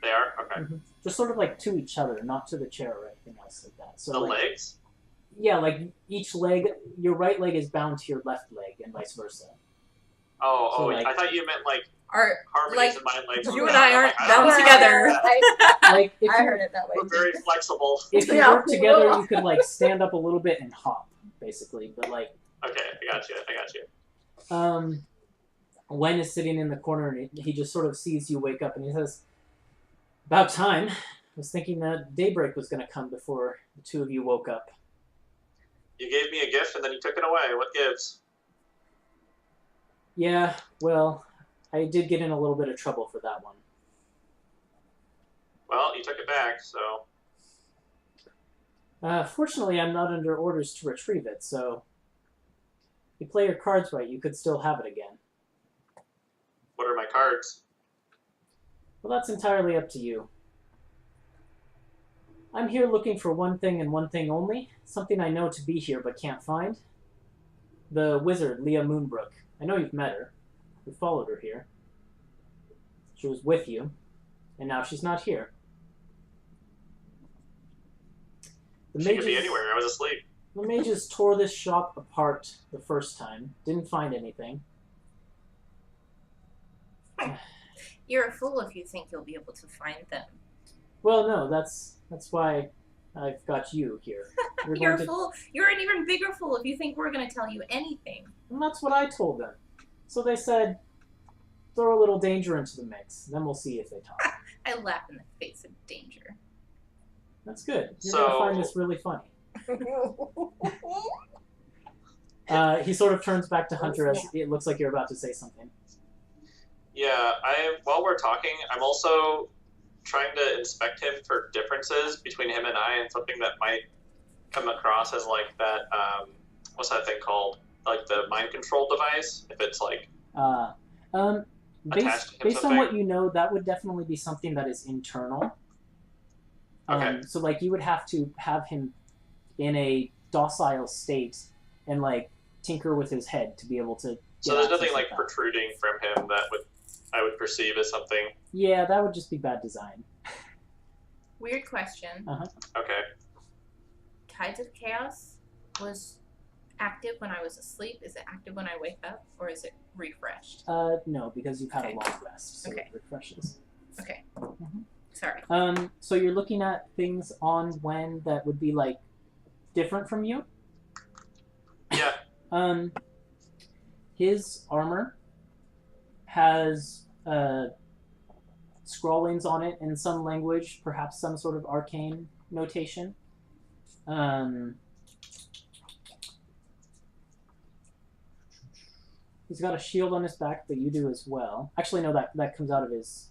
They are? Okay. Mm-hmm. Just sort of like to each other, not to the chair or anything else like that. So The like, legs? yeah, like each leg, your right leg is bound to your left leg, and vice versa. Oh, So, oh, like- I thought you meant like Are Harmony's like, and my legs. you were and I bound. aren't I'm bound like, together. Like if I you, heard it that way. We're very flexible. if you Yeah. work together, you could like stand up a little bit and hop, basically. But like, Okay, I got you. Wen is sitting in the corner, and he just sort of sees you wake up, and he says, "About time. I was thinking that daybreak was going to come before the two of you woke up." You gave me a gift and then you took it away. What gives? Yeah, well, I did get in a little bit of trouble for that one. Well, you took it back, so Fortunately, I'm not under orders to retrieve it, so if you play your cards right, you could still have it again. what are my cards? Well, that's entirely up to you. I'm here looking for one thing and one thing only, something I know to be here but can't find. The wizard, Leah Moonbrook. I know you've met her. You followed her here. She was with you, and now she's not here. The She could be anywhere. I was asleep. The mages tore this shop apart the first time. Didn't find anything. You're a fool if you think you'll be able to find them. Well, no, that's why I've got you here. You're a fool. You're an even bigger fool if you think we're going to tell you anything. And that's what I told them. So they said, throw a little danger into the mix, then we'll see if they talk. I laugh in the face of danger. That's good. You're So- going to find this really funny. He sort of turns back to Hunter as it looks like you're about to say something. Yeah, while we're talking, I'm also trying to inspect him for differences between him and I, and something that might come across as like that, what's that thing called? Like the mind control device? If it's like attached to him Based on something? what you know, that would definitely be something that is internal. Okay. So like you would have to have him in a docile state and like tinker with his head to be able to. So there's nothing like protruding from him that I would perceive as something. Yeah, that would just be bad design. Weird question. Okay. Tides of Chaos was active when I was asleep. Is it active when I wake up, or is it refreshed? No, because you've had Okay. a long rest, so Okay. it refreshes. Okay. Mhm. Sorry. So you're looking at things on Wen that would be like different from you. Yeah. His armor has scrawlings on it in some language, perhaps some sort of arcane notation. He's got a shield on his back, but you do as well. Actually, no, that comes out of his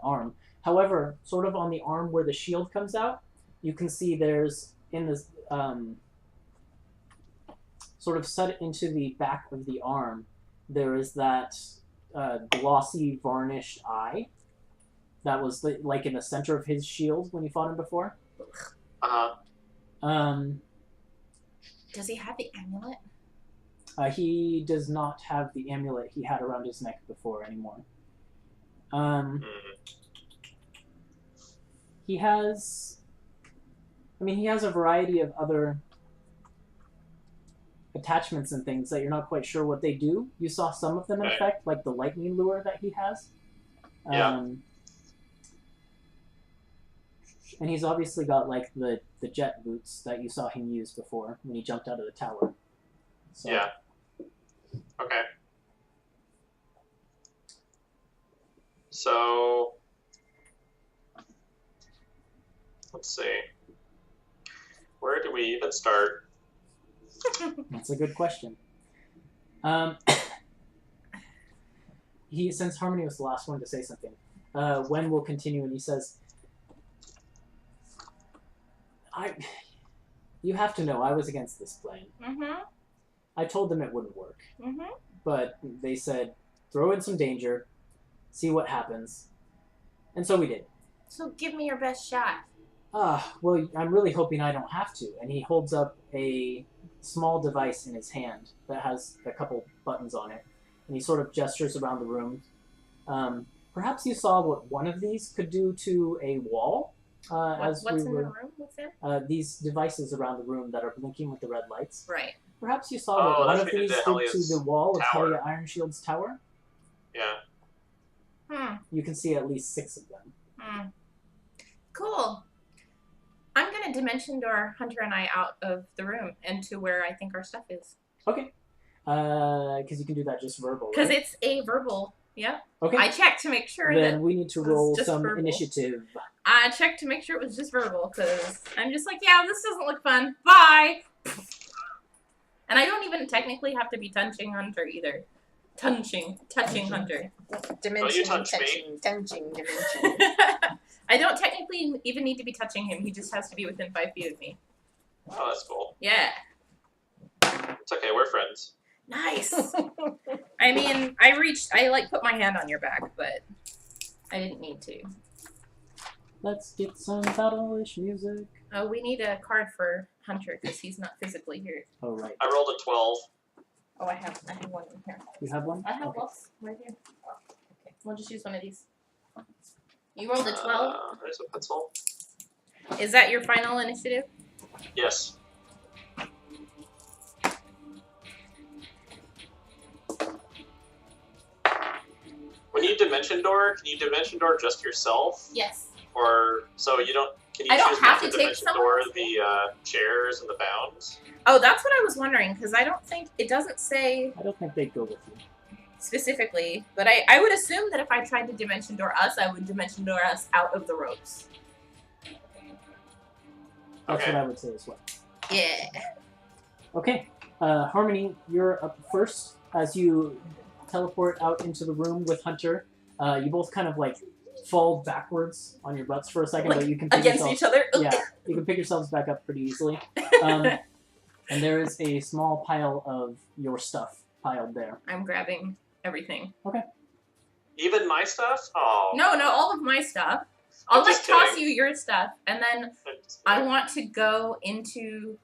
arm. However, sort of on the arm where the shield comes out, you can see there's in this sort of set into the back of the arm, there is that glossy, varnished eye that was like in the center of his shield when you fought him before. Does he have the amulet? He does not have the amulet he had around his neck before anymore. He has... he has a variety of other attachments and things that you're not quite sure what they do. You saw some of them in effect, like the lightning lure that he has. Yeah. And he's obviously got like the jet boots that you saw him use before when he jumped out of the tower. So, yeah. Okay. So let's see. Where do we even start? That's a good question. Since Harmony was the last one to say something, Wen will continue, and he says, you have to know, I was against this plan. I told them it wouldn't work. But they said, throw in some danger, see what happens. And so we did. So give me your best shot. Well, I'm really hoping I don't have to. And he holds up a small device in his hand that has a couple buttons on it. And he sort of gestures around the room. Perhaps you saw what one of these could do to a wall. What's in the room? What's there? These devices around the room that are blinking with the red lights. Right. Perhaps you saw what one of these did to the wall of tower. Helia Ironshield's tower. Yeah. You can see at least 6 of them. Cool. I'm going to dimension door Hunter and I out of the room and to where I think our stuff is. Okay. Because you can do that just verbal, Because right? it's a verbal. Yep. Okay. I checked to make sure then that we need to was roll just some verbal. initiative. I checked to make sure it was just verbal because I'm just like, yeah, this doesn't look fun. Bye. And I don't even technically have to be touching Hunter either. Touching Hunter. Dimension, touch me. touching dimension. I don't technically even need to be touching him. He just has to be within 5 feet of me. Oh, that's cool. Yeah. It's okay, we're friends. Nice. I mean, I put my hand on your back, but I didn't need to. Let's get some battle-ish music. Oh, we need a card for Hunter because he's not physically here. Oh, right. I rolled a 12. Oh, I have one in here. You have one? I have Okay. both right here. Okay, we'll just use one of these. You rolled a 12. There's a pencil. Is that your final initiative? Yes. When you dimension door, can you dimension door just yourself? Yes. Or so you don't? Can you I don't choose have not to take dimension someone door else's? the chairs and the bounds? Oh, that's what I was wondering because I don't think it doesn't say I don't think they'd go with you. specifically, but I would assume that if I tried to dimension door us, I would dimension door us out of the ropes. That's Okay. what I would say as well. Yeah. Okay. Harmony, you're up first. As you teleport out into the room with Hunter, you both kind of like fall backwards on your butts for a second, Like, but you can pick Against yourselves, each other? yeah, you can pick yourselves back up pretty easily. And there is a small pile of your stuff piled there. I'm grabbing everything. Even my stuff? Oh. No, all of my stuff. I'll I'm like just toss kidding. you your stuff, and then I want to go into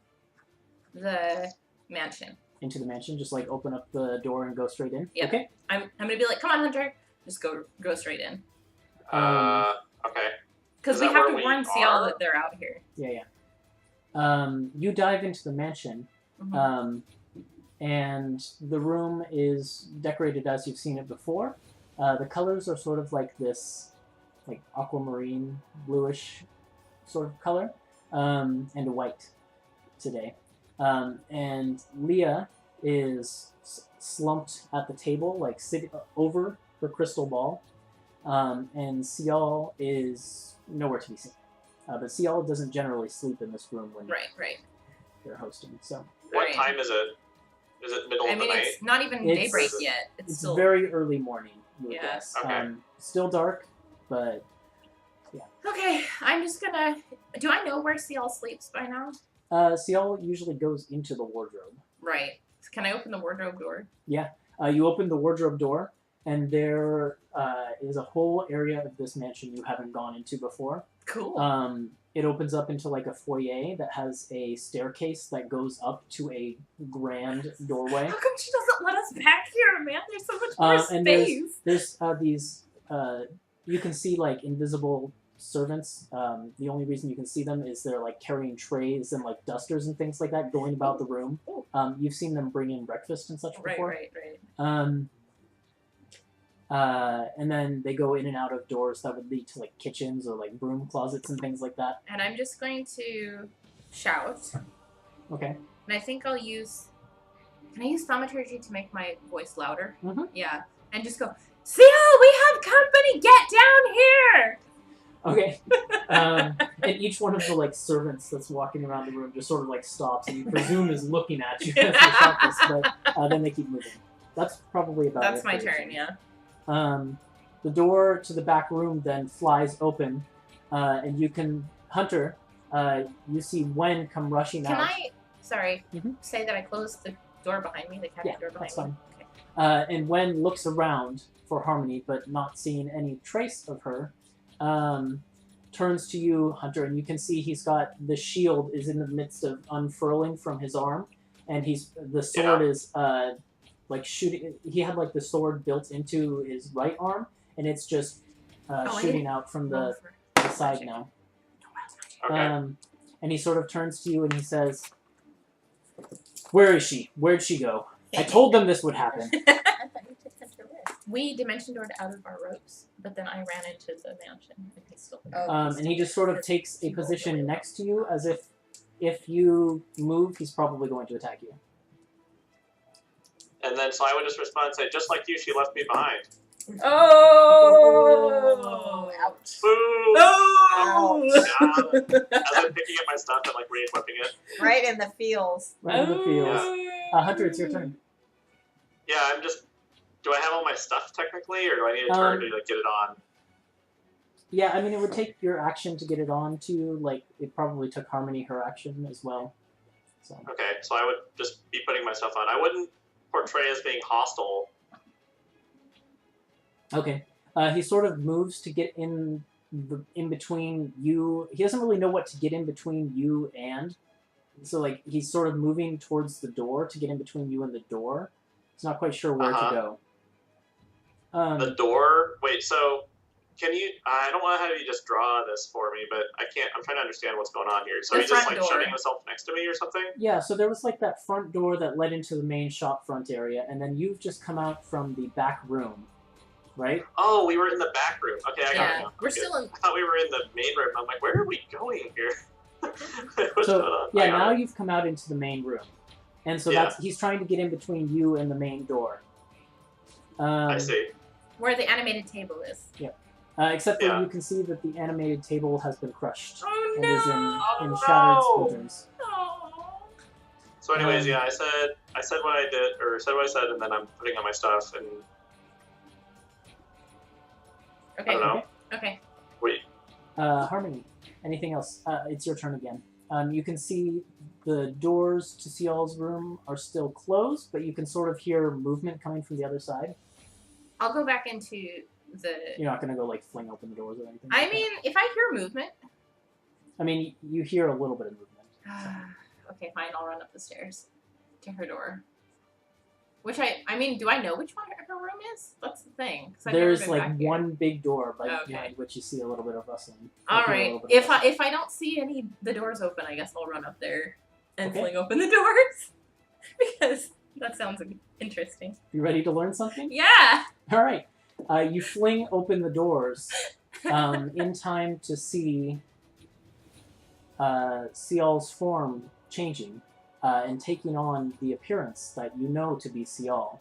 the mansion. into the mansion? Just like open up the door and go straight in? Yeah. Okay. I'm gonna be like, come on, Hunter. Just go straight in. Okay. Because Is we that have where to we warn Ciel are? that they're out here. Yeah. You dive into the mansion, Mhm. and the room is decorated as you've seen it before. The colors are sort of like this, like aquamarine, bluish sort of color, and white today. And Leah is slumped at the table, like sitting over her crystal ball, and Ciel is nowhere to be seen. But Ciel doesn't generally sleep in this room when Right. they're hosting. So What Right. time is it? Is it middle I of the mean, night? it's not even It's- daybreak yet. It's it's still very early morning, you would Yeah. guess. Okay. Still dark, but okay. I'm just gonna. Do I know where Ciel sleeps by now? Ciel usually goes into the wardrobe. Right. Can I open the wardrobe door? You open the wardrobe door, and there is a whole area of this mansion you haven't gone into before. Cool. It opens up into like a foyer that has a staircase that goes up to a grand doorway. How come she doesn't let us back here, man? There's so much more And space. there's these you can see like invisible servants. The only reason you can see them is they're like carrying trays and like dusters and things like that going about the room. Ooh. You've seen them bring in breakfast and such Right. before. And then they go in and out of doors that would lead to like kitchens or like broom closets and things like that. And I'm just going to shout. Okay. And I think I'll use. Can I use thaumaturgy to make my voice louder? Mhm. Yeah. And just go, Ciel, we have company! Get down here! Okay. And each one of the like servants that's walking around the room just sort of like stops and you presume is looking at you as they shout this, but then they keep moving. That's probably about That's it my for your turn, yeah. The door to the back room then flies open, and you can, Hunter, you see Wen come rushing Can out. I, Mhm. say that I closed the door behind me, the cabinet door behind that's me? fine. Okay. And Wen looks around for Harmony, but not seeing any trace of her, turns to you, Hunter, and you can see he's got the shield is in the midst of unfurling from his arm, and the sword is like shooting. He had like the sword built into his right arm, and it's just shooting out from the side magic. now. Okay. And he sort of turns to you and he says, "Where is she? Where'd she go? I told them this would happen." I thought you took them to rest. We dimension doored out of our ropes, but then I ran into the mansion. And he's still there. And he just sort of takes a position next to you as if you move, he's probably going to attack you. And then so I would just respond and say, just like you, she left me behind. Oh! Ouch. Boo! Oh! God. As I'm picking up my stuff and like re-equipping it. Right in the feels. Right in the fields. Hunter, it's your turn. Yeah, I'm just. Do I have all my stuff technically, or do I need a turn to like get it on? Yeah, I mean, it would take your action to get it on to you. Like, it probably took Harmony her action as well. So. Okay, so I would just be putting my stuff on. I wouldn't portray as being hostile. Okay. He sort of moves to get in between you. He doesn't really know what to get in between you and. So, like, he's sort of moving towards the door to get in between you and the door. He's not quite sure where to go. The door? Wait, so can you... I don't want to have you just draw this for me, but I can't... I'm trying to understand what's going on here. So The he's just, front like, door. shutting himself next to me or something? Yeah, so there was, like, that front door that led into the main shop front area, and then you've just come out from the back room, right? Oh, we were in the back room. Okay, I got it Yeah, now. we're Okay. still in. I thought we were in the main room. I'm like, where are we going here? What's So, going on? yeah, I got now it. you've come out into the main room. And so Yeah. he's trying to get in between you and the main door. I see. Where the animated table is. Except for Yeah. you can see that the animated table has been crushed Oh and is in Oh, shattered no. splinters. Oh. So anyways, Um, yeah, I said what I did, or said what I said, and then I'm putting on my stuff, and Okay. I don't know. Okay. Wait. Harmony, anything else? It's your turn again. You can see the doors to Ciel's room are still closed, but you can sort of hear movement coming from the other side. I'll go back into the. You're not going to go like fling open the doors or anything. I like mean, if I hear movement. that. I mean, you hear a little bit of movement. Okay, fine. I'll run up the stairs to her door. Which I mean, do I know which one her room is? That's the thing. 'Cause I've There's never been like back here. one big door Okay. behind which you see a little bit of rustling. All You hear a right. little bit of rustling. If I don't see any the doors open, I guess I'll run up there and Okay. fling open the doors because that sounds interesting. You ready to learn something? Yeah. All right. You fling open the doors in time to see Sial's form changing and taking on the appearance that you know to be Sial.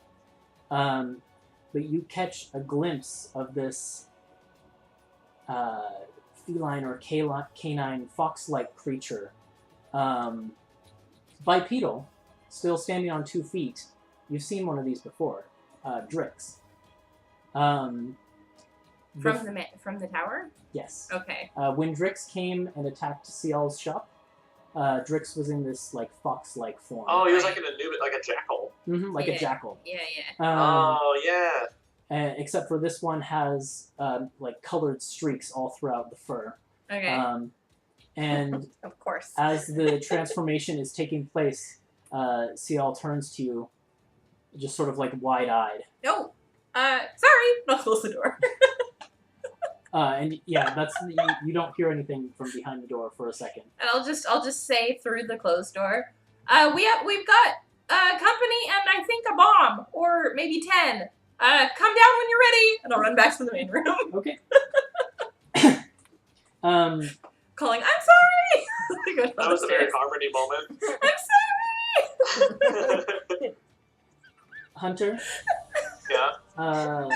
But you catch a glimpse of this feline or canine fox-like creature, bipedal, still standing on 2 feet. You've seen one of these before, Drix. From the tower? Yes. Okay. When Drix came and attacked Sial's shop, Drix was in this like fox-like form. Oh, he was like an Anubis, like a jackal. Like Yeah. a jackal. Yeah. Oh, yeah. Except for this one has like colored streaks all throughout the fur. Okay. And Of course. as the transformation is taking place, Sial turns to you, just sort of like wide-eyed. No. Sorry. I'll close the door. And yeah, that's you don't hear anything from behind the door for a second. And I'll just say through the closed door, we've got company and I think a bomb or maybe 10. Come down when you're ready, and I'll run back to the main room. Okay. Calling, I'm sorry. Go down That the was a very stairs. Harmony moment. I'm sorry. Hunter, Yeah.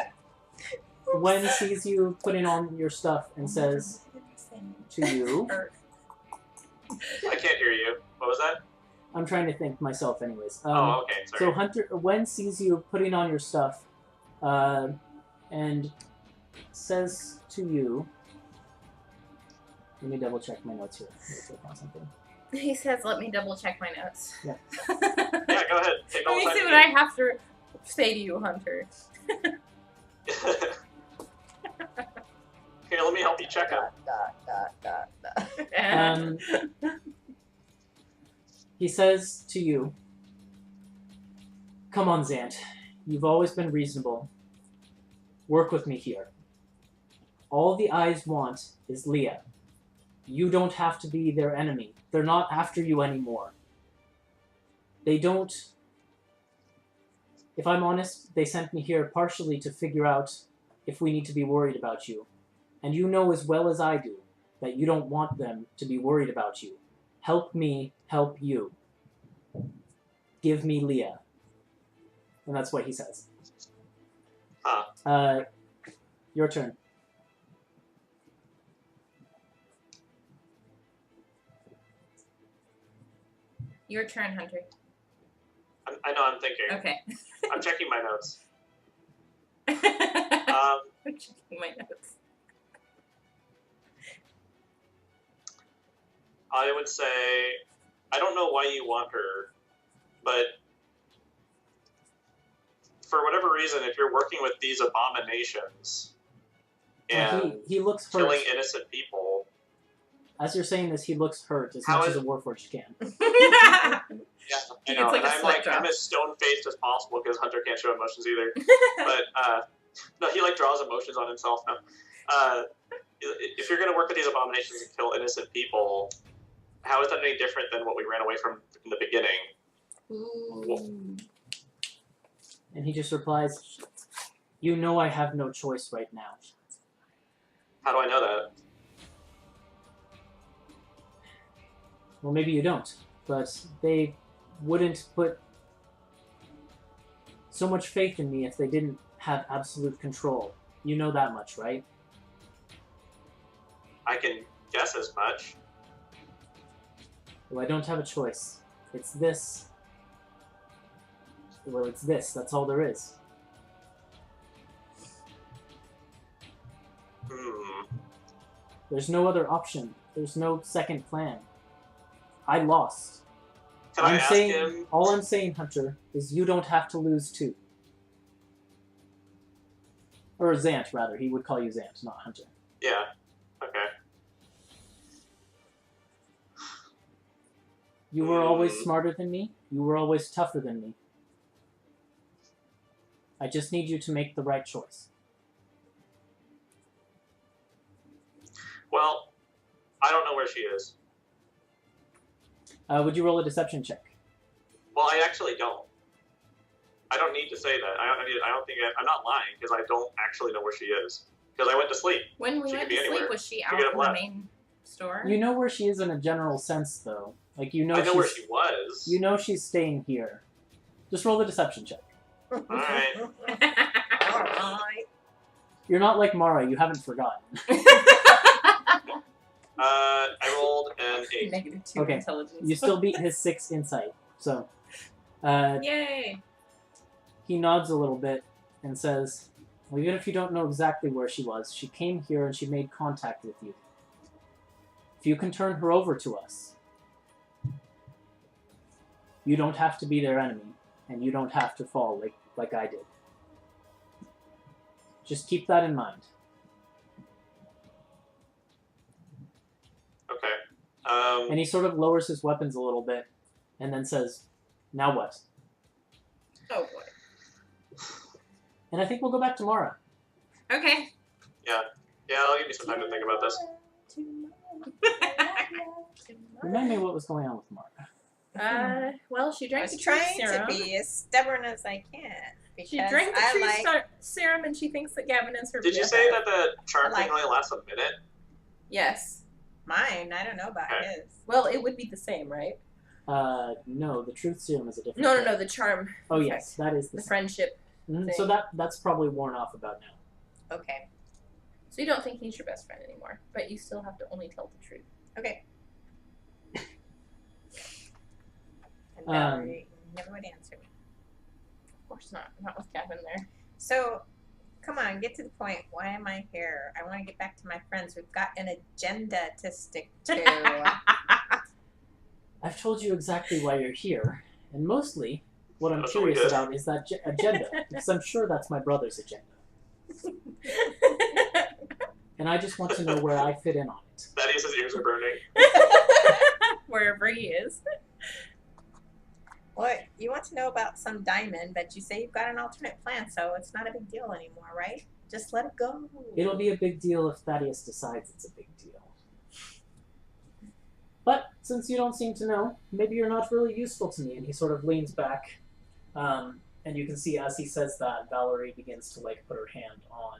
Wen sees you putting on your stuff and says to you, I can't hear you. What was that? I'm trying to think myself anyways. Oh, okay. Sorry. So Wen sees you putting on your stuff and says to you, let me double check my notes here. Let me find something. He says, let me double check my notes. Yeah. Yeah, go ahead. Take all Let me the time see you what I have to say to you, Hunter. need. Here, let me help you check it. He says to you, come on, Zant. You've always been reasonable. Work with me here. All the eyes want is Leah. You don't have to be their enemy. They're not after you anymore. They don't... If I'm honest, they sent me here partially to figure out if we need to be worried about you. And you know as well as I do that you don't want them to be worried about you. Help me help you. Give me Leah. And that's what he says. Huh. Your turn. Your turn, Hunter. I know, I'm thinking. Okay. I'm checking my notes. I'm checking my notes. I would say, I don't know why you want her, but for whatever reason, if you're working with these abominations and He looks hurt. killing innocent people, As you're saying this, he looks hurt as How much is- as a Warforged can. yeah, He I know, gets, like, and a I'm sweat like, drop. I'm as stone-faced as possible because Hunter can't show emotions either. But no, he like draws emotions on himself now. If you're gonna work with these abominations and kill innocent people, how is that any different than what we ran away from in the beginning? Ooh. And he just replies, you know I have no choice right now. How do I know that? Well, maybe you don't, but they wouldn't put so much faith in me if they didn't have absolute control. You know that much, right? I can guess as much. Well, I don't have a choice. It's this. Well, it's this. That's all there is. There's no other option. There's no second plan. I lost. Can I ask saying, him? all I'm saying, Hunter, is you don't have to lose too. Or Zant, rather. He would call you Zant, not Hunter. Yeah. Okay. You were always smarter than me. You were always tougher than me. I just need you to make the right choice. Well, I don't know where she is. Would you roll a deception check? Well, I actually don't. I don't need to say that. I'm not lying because I don't actually know where she is. Because I went to sleep. When we She went could to be sleep, anywhere. was she She out could have in the left. main store? You know where she is in a general sense, though. Like, you know, I know where she was. You know she's staying here. Just roll the deception check. Alright. Alright. You're not like Mara, you haven't forgotten. I rolled an 8. -2 Okay. intelligence. You still beat his 6 insight. So, Yay! he nods a little bit and says, well, even if you don't know exactly where she was, she came here and she made contact with you. If you can turn her over to us, you don't have to be their enemy, and you don't have to fall like I did. Just keep that in mind. Okay. And he sort of lowers his weapons a little bit, and then says, now what? Oh boy. And I think we'll go back to Mara. Okay. Yeah, I'll give you some time to think about this. Remind me what was going on with Mara. Well, she I drank the was truth trying to serum. be as stubborn as I can. Because She drank the I truth like serum, and she thinks that Gavin is her Did you BFF. say that the charm I like thing only lasts a minute? Yes. mine. I don't know about Okay. his. Well, it would be the same, right? No, the truth serum is a different No, thing. the charm. Oh, effect. yes, that is the The same. friendship. So thing. that's probably worn off about now. Okay. So you don't think he's your best friend anymore, but you still have to only tell the truth. Okay. And Um, Valerie never would answer me. Of course not. Not with Gavin there. So, come on, get to the point. Why am I here? I want to get back to my friends. We've got an agenda to stick to. I've told you exactly why you're here, and mostly what I'm That's what we curious did. about is that agenda, because I'm sure that's my brother's agenda. And I just want to know where I fit in on it. Thaddeus' ears are burning. Wherever he is. What? You want to know about some diamond, but you say you've got an alternate plan, so it's not a big deal anymore, right? Just let it go. It'll be a big deal if Thaddeus decides it's a big deal. But since you don't seem to know, maybe you're not really useful to me. And he sort of leans back, and you can see as he says that, Valerie begins to like put her hand on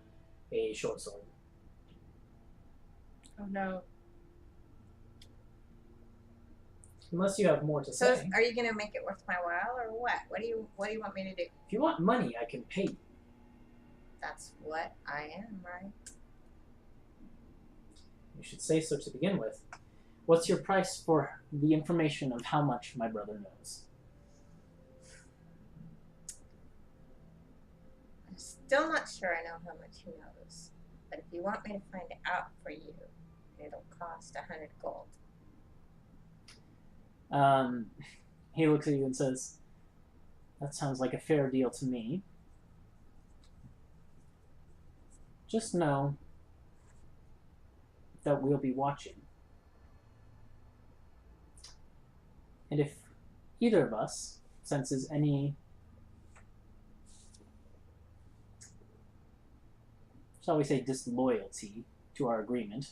a short sword. Oh no. Unless you have more to So, say. are you gonna make it worth my while, or what? What do you want me to do? If you want money, I can pay you. That's what I am, right? You should say so to begin with. What's your price for the information of how much my brother knows? I'm still not sure I know how much he knows, but if you want me to find it out for you, it'll cost 100 gold. He looks at you and says, that sounds like a fair deal to me. Just know that we'll be watching. And if either of us senses any, shall we say, disloyalty to our agreement,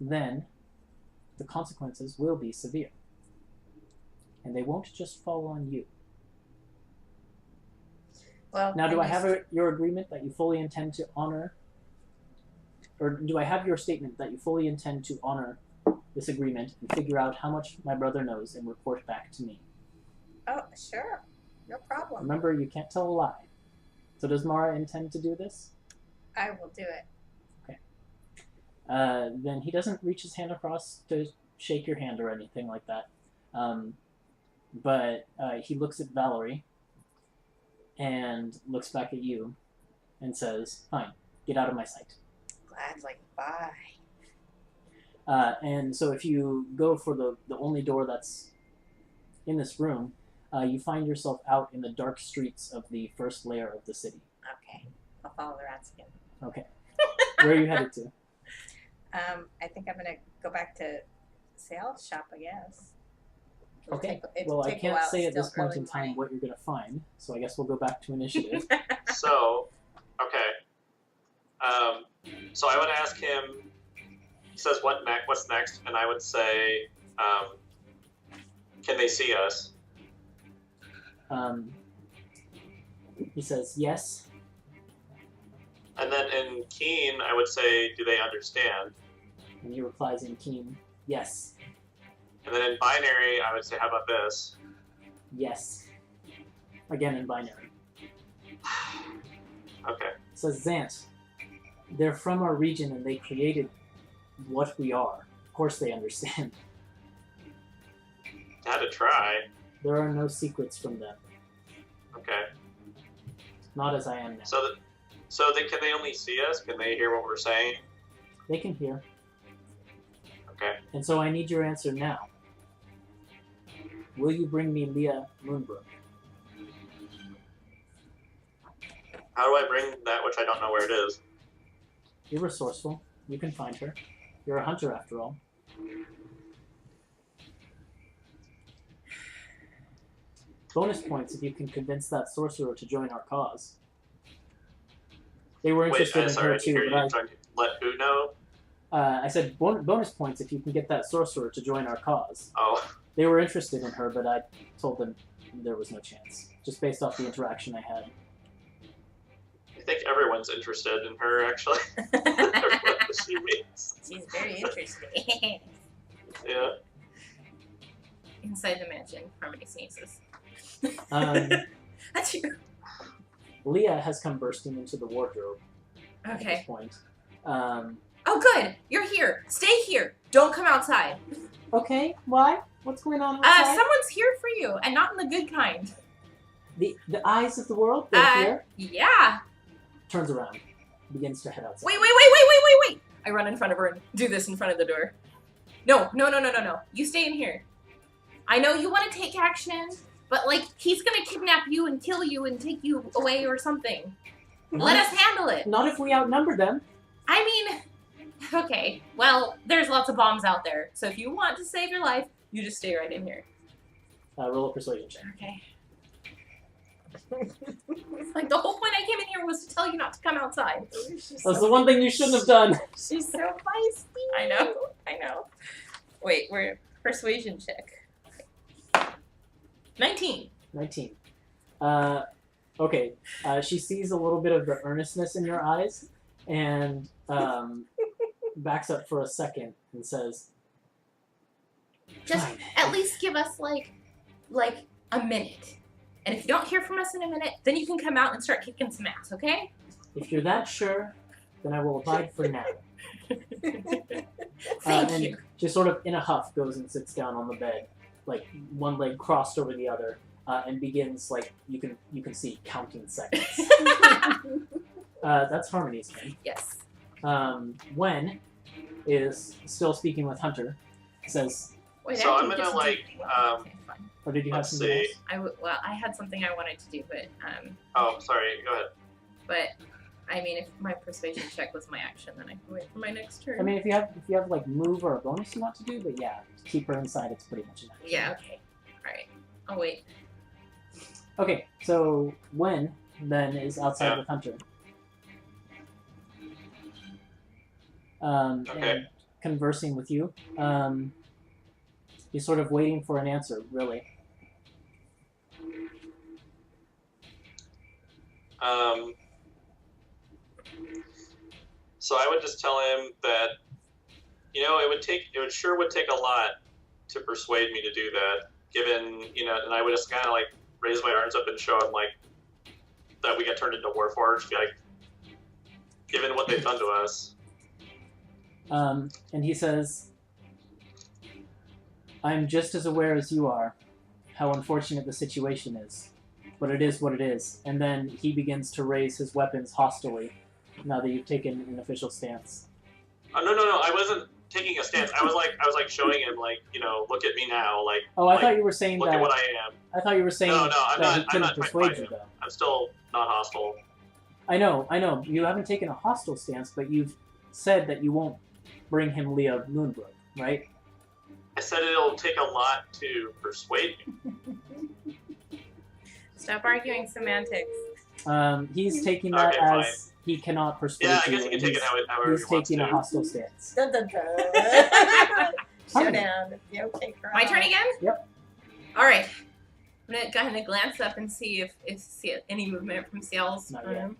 then the consequences will be severe. And they won't just fall on you. Well, Now, do I and have your agreement that you fully intend to honor? Or do I have your statement that you fully intend to honor this agreement and figure out how much my brother knows and report back to me? Oh, sure. No problem. Remember, you can't tell a lie. So does Mara intend to do this? I will do it. Then he doesn't reach his hand across to shake your hand or anything like that. But he looks at Valerie and looks back at you and says, fine, get out of my sight. Gladly. Bye. And so if you go for the only door that's in this room, you find yourself out in the dark streets of the first layer of the city. Okay. I'll follow the rat skin. Okay. Where are you headed to? I think I'm gonna go back to Sale's shop, I guess. Okay. It'll Well, I take a can't while. say It's at this still point early in time morning. what you're going to find, so I guess we'll go back to initiative. So, okay. So I would ask him. He says, What's next?" And I would say, "Can they see us?" He says yes. And then in Keen, I would say, "Do they understand?" And he replies in Keen, yes, And then in Binary, I would say, "How about this?" yes. Again in binary. Okay. Says Zant, they're from our region and they created what we are. Of course they understand. Had to try. There are no secrets from them. Okay. Not as I am now. So can they only see us? Can they hear what we're saying? They can hear. Okay. And so I need your answer now. Will you bring me Leah Moonbrook? How do I bring that which I don't know where it is? You're resourceful. You can find her. You're a hunter after all. Bonus points if you can convince that sorcerer to join our cause. They were Wait, interested in sorry, her I didn't hear too, you but trying to let who know? I said bonus points if you can get that sorcerer to join our cause. Oh, They were interested in her, but I told them there was no chance, just based off the interaction I had. I think everyone's interested in her, actually. What she means. She's very interesting. Yeah. Inside the mansion, Harmony sneezes. That's you. Leah has come bursting into the wardrobe at this Okay. point. Oh, good. You're here. Stay here. Don't come outside. Okay, why? What's going on outside? Someone's here for you, and not in the good kind. The eyes of the world, they're here. Yeah. Turns around, begins to head outside. Wait. I run in front of her and do this in front of the door. No. You stay in here. I know you want to take action, but, like, he's going to kidnap you and kill you and take you away or something. Let us handle it. Not if we outnumber them. I mean, okay, well, there's lots of bombs out there, so if you want to save your life, you just stay right in here. Roll a persuasion check. Okay. Like, the whole point I came in here was to tell you not to come outside. That's the one thing you shouldn't have done. She's so feisty. I know. Wait, we're persuasion check. 19. 19. Okay. She sees a little bit of the earnestness in your eyes and backs up for a second and says, Just "Fine." at least give us, like a minute. And if you don't hear from us in a minute, then you can come out and start kicking some ass, okay? If you're that sure, then I will abide for now. Thank and you. she sort of, in a huff, goes and sits down on the bed, like one leg crossed over the other, and begins, like, you can see, counting seconds. That's Harmony's turn. Yes. Wen is still speaking with Hunter. Says, Wait, So I I'm can gonna, just like, do- well, okay, fine. or did you have Let's something see. else? I had something I wanted to do, Oh, sorry. Go ahead. but I mean, if my persuasion check was my action, then I can wait for my next turn. I mean, if you have like move or a bonus you want to do, but yeah, to keep her inside, it's pretty much an action. yeah, okay, all right. I'll wait. Okay, so Wen then is outside Yeah. with Hunter. Okay. And conversing with you. He's sort of waiting for an answer, really. So I would just tell him that, it would take a lot to persuade me to do that, given, and I would just kind of like raise my arms up and show him like that we got turned into Warforged, be like, given what they've done to us. And he says, I'm just as aware as you are how unfortunate the situation is, but it is what it is. And then he begins to raise his weapons hostilely, now that you've taken an official stance. Oh, no, I wasn't taking a stance. I was like showing him like, look at me now, like. Oh, I like, thought you were saying look that. at what I am. I thought you were saying No, I'm that he not couldn't trying to persuade fight you, him. though. I'm still not hostile. I know. You haven't taken a hostile stance, but you've said that you won't bring him Leah Moonbrook, right? I said it'll take a lot to persuade me. Stop arguing semantics. He's taking that Okay, fine. as he cannot persuade Yeah, I you. guess he can and take it however he's he wants taking to. a hostile stance. Dun, dun, dun. Showdown. You okay, girl? My turn again? Yep. All right. I'm gonna kind of glance up and see if any movement from Ciel's Not yet. room.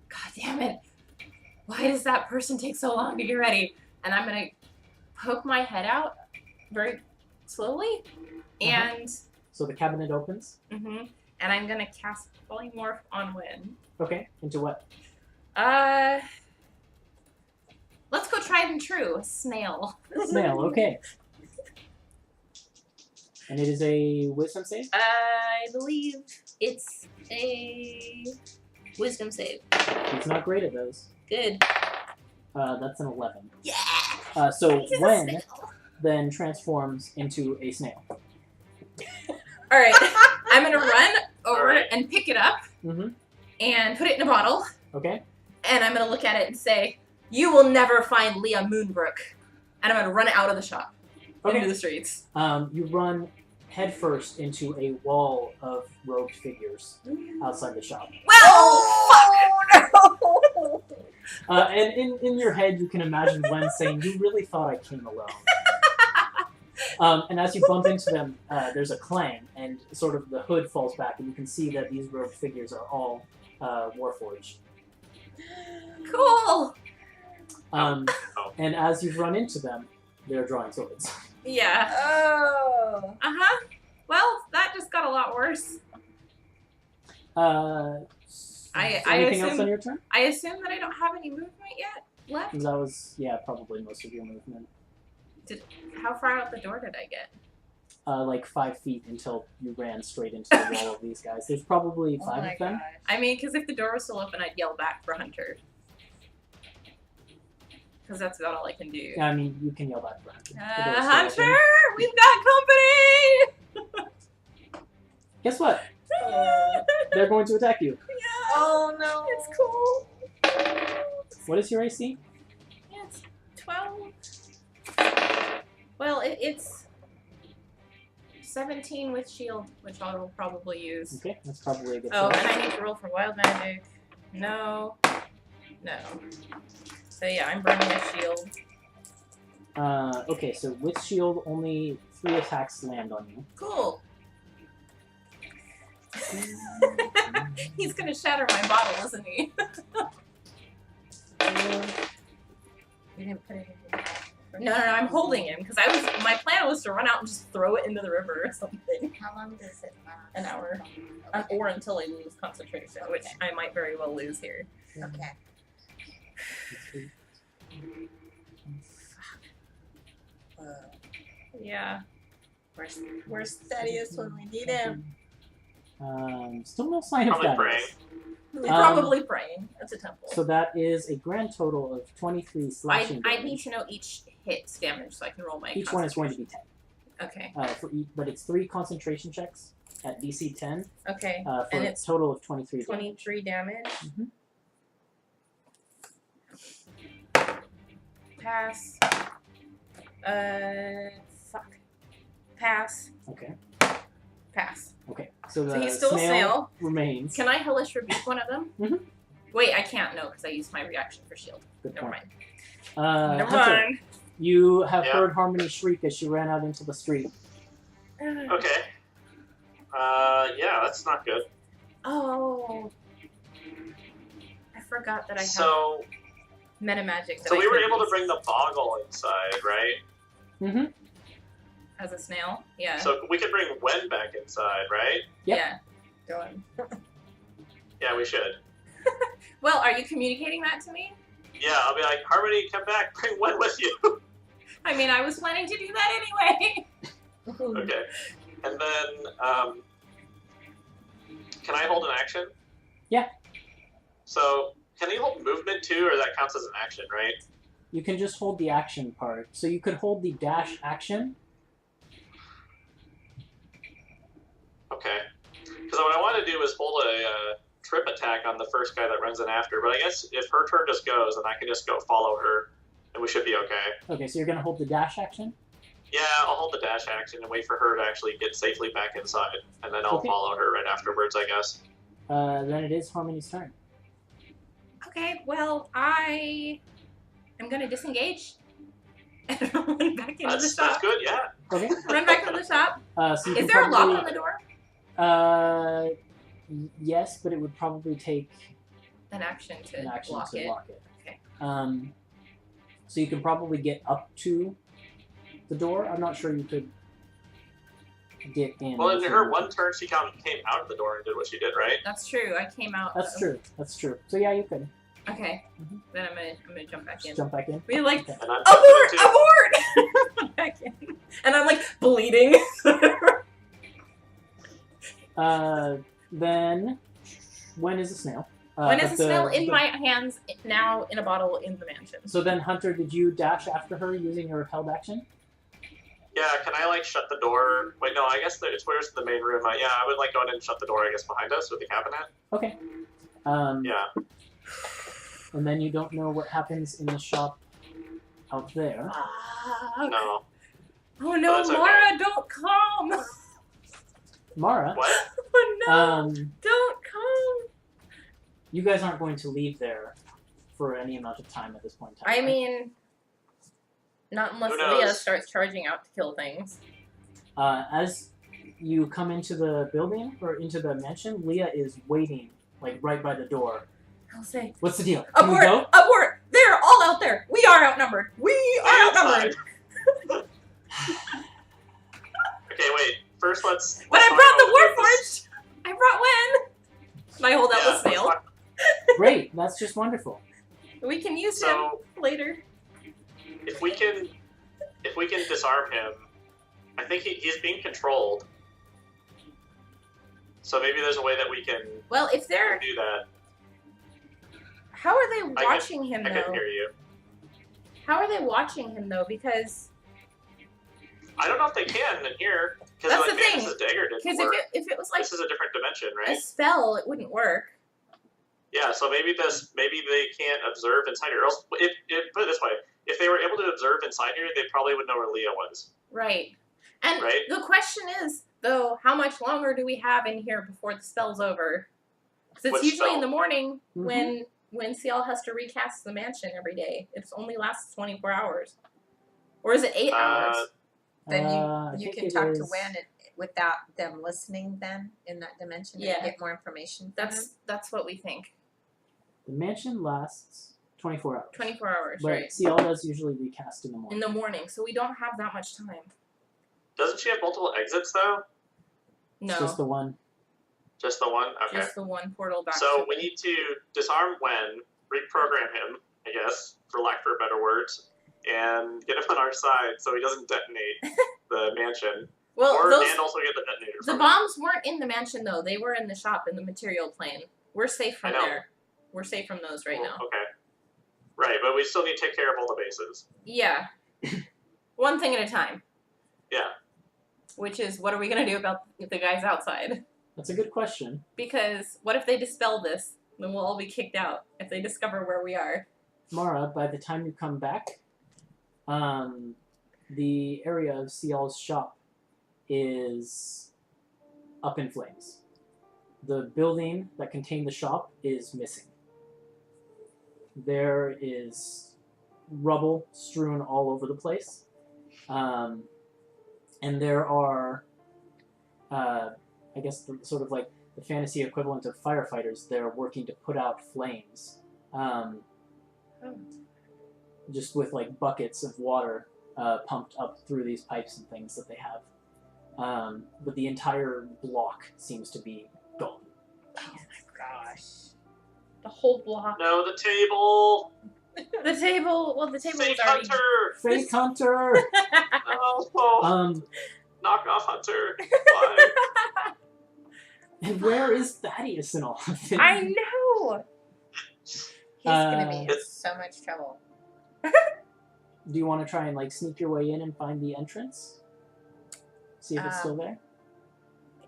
God damn it! Why does that person take so long to get ready? And I'm gonna poke my head out very slowly, and So the cabinet opens. and I'm gonna cast Polymorph on Wynn. Okay. Into what? Let's go tried and true. A snail. Snail. Okay. And it is a wisdom save? I believe it's a wisdom save. It's not great at those. Good. That's an 11. Yeah. So He's a Wen snail. then transforms into a snail. All right. I'm gonna run over Alright. and pick it up Mm-hmm. and put it in a bottle, Okay. and I'm gonna look at it and say, "You will never find Leah Moonbrook," and I'm gonna run out of the shop into the streets. You run headfirst into a wall of robed figures outside the shop. Well, fuck. Oh, no! And in your head, you can imagine Wen saying, "You really thought I came alone." And as you bump into them, there's a clang, and sort of the hood falls back, and you can see that these robed figures are all Warforged. Cool. And as you've run into them, they're drawing swords. Yeah. Oh. Well, that just got a lot worse. Anything else on your turn? I assume that I don't have any movement yet left. That was, probably most of your movement. How far out the door did I get? Like 5 feet until you ran straight into the wall of these guys. There's probably 5 Oh my of them. gosh. I mean, because if the door was still open, I'd yell back for Hunter. Because that's about all I can do. Yeah, I mean, you can yell back for Hunter. The door's still Hunter, open. we've got company! Guess what? Oh. They're going to attack you. Oh no. It's cool. What is your AC? Yeah, it's 12. Well, it's 17 with shield, which I will probably use. Okay, that's probably a good Oh, save. and I need to roll for wild magic. No. So yeah, I'm burning a shield. Okay, so with shield, only 3 attacks land on you. Cool. He's gonna shatter my bottle, isn't he? You didn't put it in your bag. No, I'm holding him because my plan was to run out and just throw it into the river or something. How long does it last? An hour. Or until I lose concentration, which I might very well lose here. Okay. Yeah. Where's Thaddeus when we need him? Still no sign of Probably that. praying. He's probably praying. It's a temple. So that is a grand total of 23 slashing I damage. need to know each hit's damage so I can roll my Each one is going to be 10. Okay. But it's 3 concentration checks at DC 10 Okay. for And a it's total of 23 damage. 23 damage. Mhm. Pass. Fuck. Pass. Okay. Pass. Okay. So the So he's still a snail snail. remains. Can I hellish rebuke one of them? Mhm. Wait, I can't. No, because I used my reaction for shield. Good Never point. mind. Never Hunter, mind. you have Yeah. heard Harmony shriek as she ran out into the street. Okay. Yeah, that's not good. Oh. I forgot that I have So, meta magic. we were able to bring the boggle inside, right? Mm-hmm. as a snail. Yeah. So we could bring Wen back inside, right? Yep. Yeah. Go on. Yeah, we should. Well, are you communicating that to me? Yeah, I'll be like, Harmony, come back, bring Wen with you. I mean, I was planning to do that anyway. Okay. And then, can I hold an action? Yeah. So, can you hold movement too, or that counts as an action, right? You can just hold the action part. So you could hold the dash action. Okay. Because what I want to do is hold a trip attack on the first guy that runs in after, but I guess if her turn just goes, then I can just go follow her, and we should be okay. Okay, so you're going to hold the dash action? Yeah, I'll hold the dash action and wait for her to actually get safely back inside, and then I'll Okay. follow her right afterwards, I guess. Then it is Harmony's turn. Okay, well, I am going to disengage and run back into the That's shop. good, yeah. Okay. Run back into the shop. So you Is can there a probably, lock on the door? Yes, but it would probably take An action to an action lock to it. lock it. Okay. So you can probably get up to the door. I'm not sure you could get in. Well, in if you her wanted one to. turn, she came out of the door and did what she did, right? That's true. I came out. That's true. That's true. So yeah, you could Okay. Mhm. Then I'm gonna jump back in. just jump back in. We're like, Okay. And I'm abort! too. Abort! Back in. And I'm like bleeding. Then when is the snail? When is but the snail in my hands now in a bottle in the mansion? So then, Hunter, did you dash after her using your held action? Yeah, can I, like, shut the door? Wait, no, I guess it's where's the main room? Yeah, I would, like, go in and shut the door, I guess, behind us with the cabinet. Okay. Yeah. And then you don't know what happens in the shop out there. No. Oh no, That's okay. Mara, don't come! Mara, What? Oh no, don't come! you guys aren't going to leave there for any amount of time at this point in time. I right? mean, not unless Who knows? Leah starts charging out to kill things. As you come into the building, or into the mansion, Leah is waiting, like, right by the door. I'll say, What's the deal? Can we abort! go? Abort! They're all out there! We are outnumbered! We are outnumbered! Okay, wait. First, let's But I talk brought the about Warforged! I brought Wen! And I hold out the let's snail. talk- Great, that's just wonderful. We can use So, him later. if we can disarm him, I think he's being controlled. So maybe there's a way that we can Well, if they're... do that. How are they I watching him, I can though? hear you. How are they watching him, though? Because I don't know if they can in here. Because That's like, the thing. Mandus' dagger didn't if work. it was like This is a different dimension, a right? spell, it wouldn't work. Yeah, so maybe they can't observe inside here. Or else, if put it this way, if they were able to observe inside here, they probably would know where Leah was. Right. And Right. the question is, though, how much longer do we have in here before the spell's over? Because it's What usually in spell? the morning Mhm. when CL has to recast the mansion every day. It only lasts 24 hours. Or is it 8 hours? Then I you think can it talk to is- Wen without them listening then in that dimension Yeah. and get more information. From them. That's what we think. The mansion lasts 24 hours. 24 hours, But right? CL does usually recast in the In morning. the morning, so we don't have that much time. Doesn't she have multiple exits though? No, It's just the one. Just the one? Okay. just the one portal back. So to we the- need to disarm Wen, reprogram him, I guess, for lack of better words, and get him on our side so he doesn't detonate the mansion. Well, and also get the detonator the from him. bombs weren't in the mansion though. They were in the shop in the material plane. We're safe from I know. there. We're safe from those right now. Okay. Right, but we still need to take care of all the bases. Yeah. One thing at a time. Yeah. Which is, what are we going to do about the guys outside? That's a good question. Because what if they dispel this? Then we'll all be kicked out if they discover where we are. Mara, by the time you come back, the area of CL's shop is up in flames. The building that contained the shop is missing. There is rubble strewn all over the place. And there are, I guess, sort of like the fantasy equivalent of firefighters. They're working to put out flames. Just with like buckets of water pumped up through these pipes and things that they have. But the entire block seems to be gone. Oh my gosh. The whole block. No, the table! The table. Well, the table was Fake already. Hunter! Fake Hunter! No! Knock off Hunter! Why? And where is Thaddeus and all of this? I know. He's gonna be in It's- so much trouble. Do you want to try and like sneak your way in and find the entrance? See if it's still there?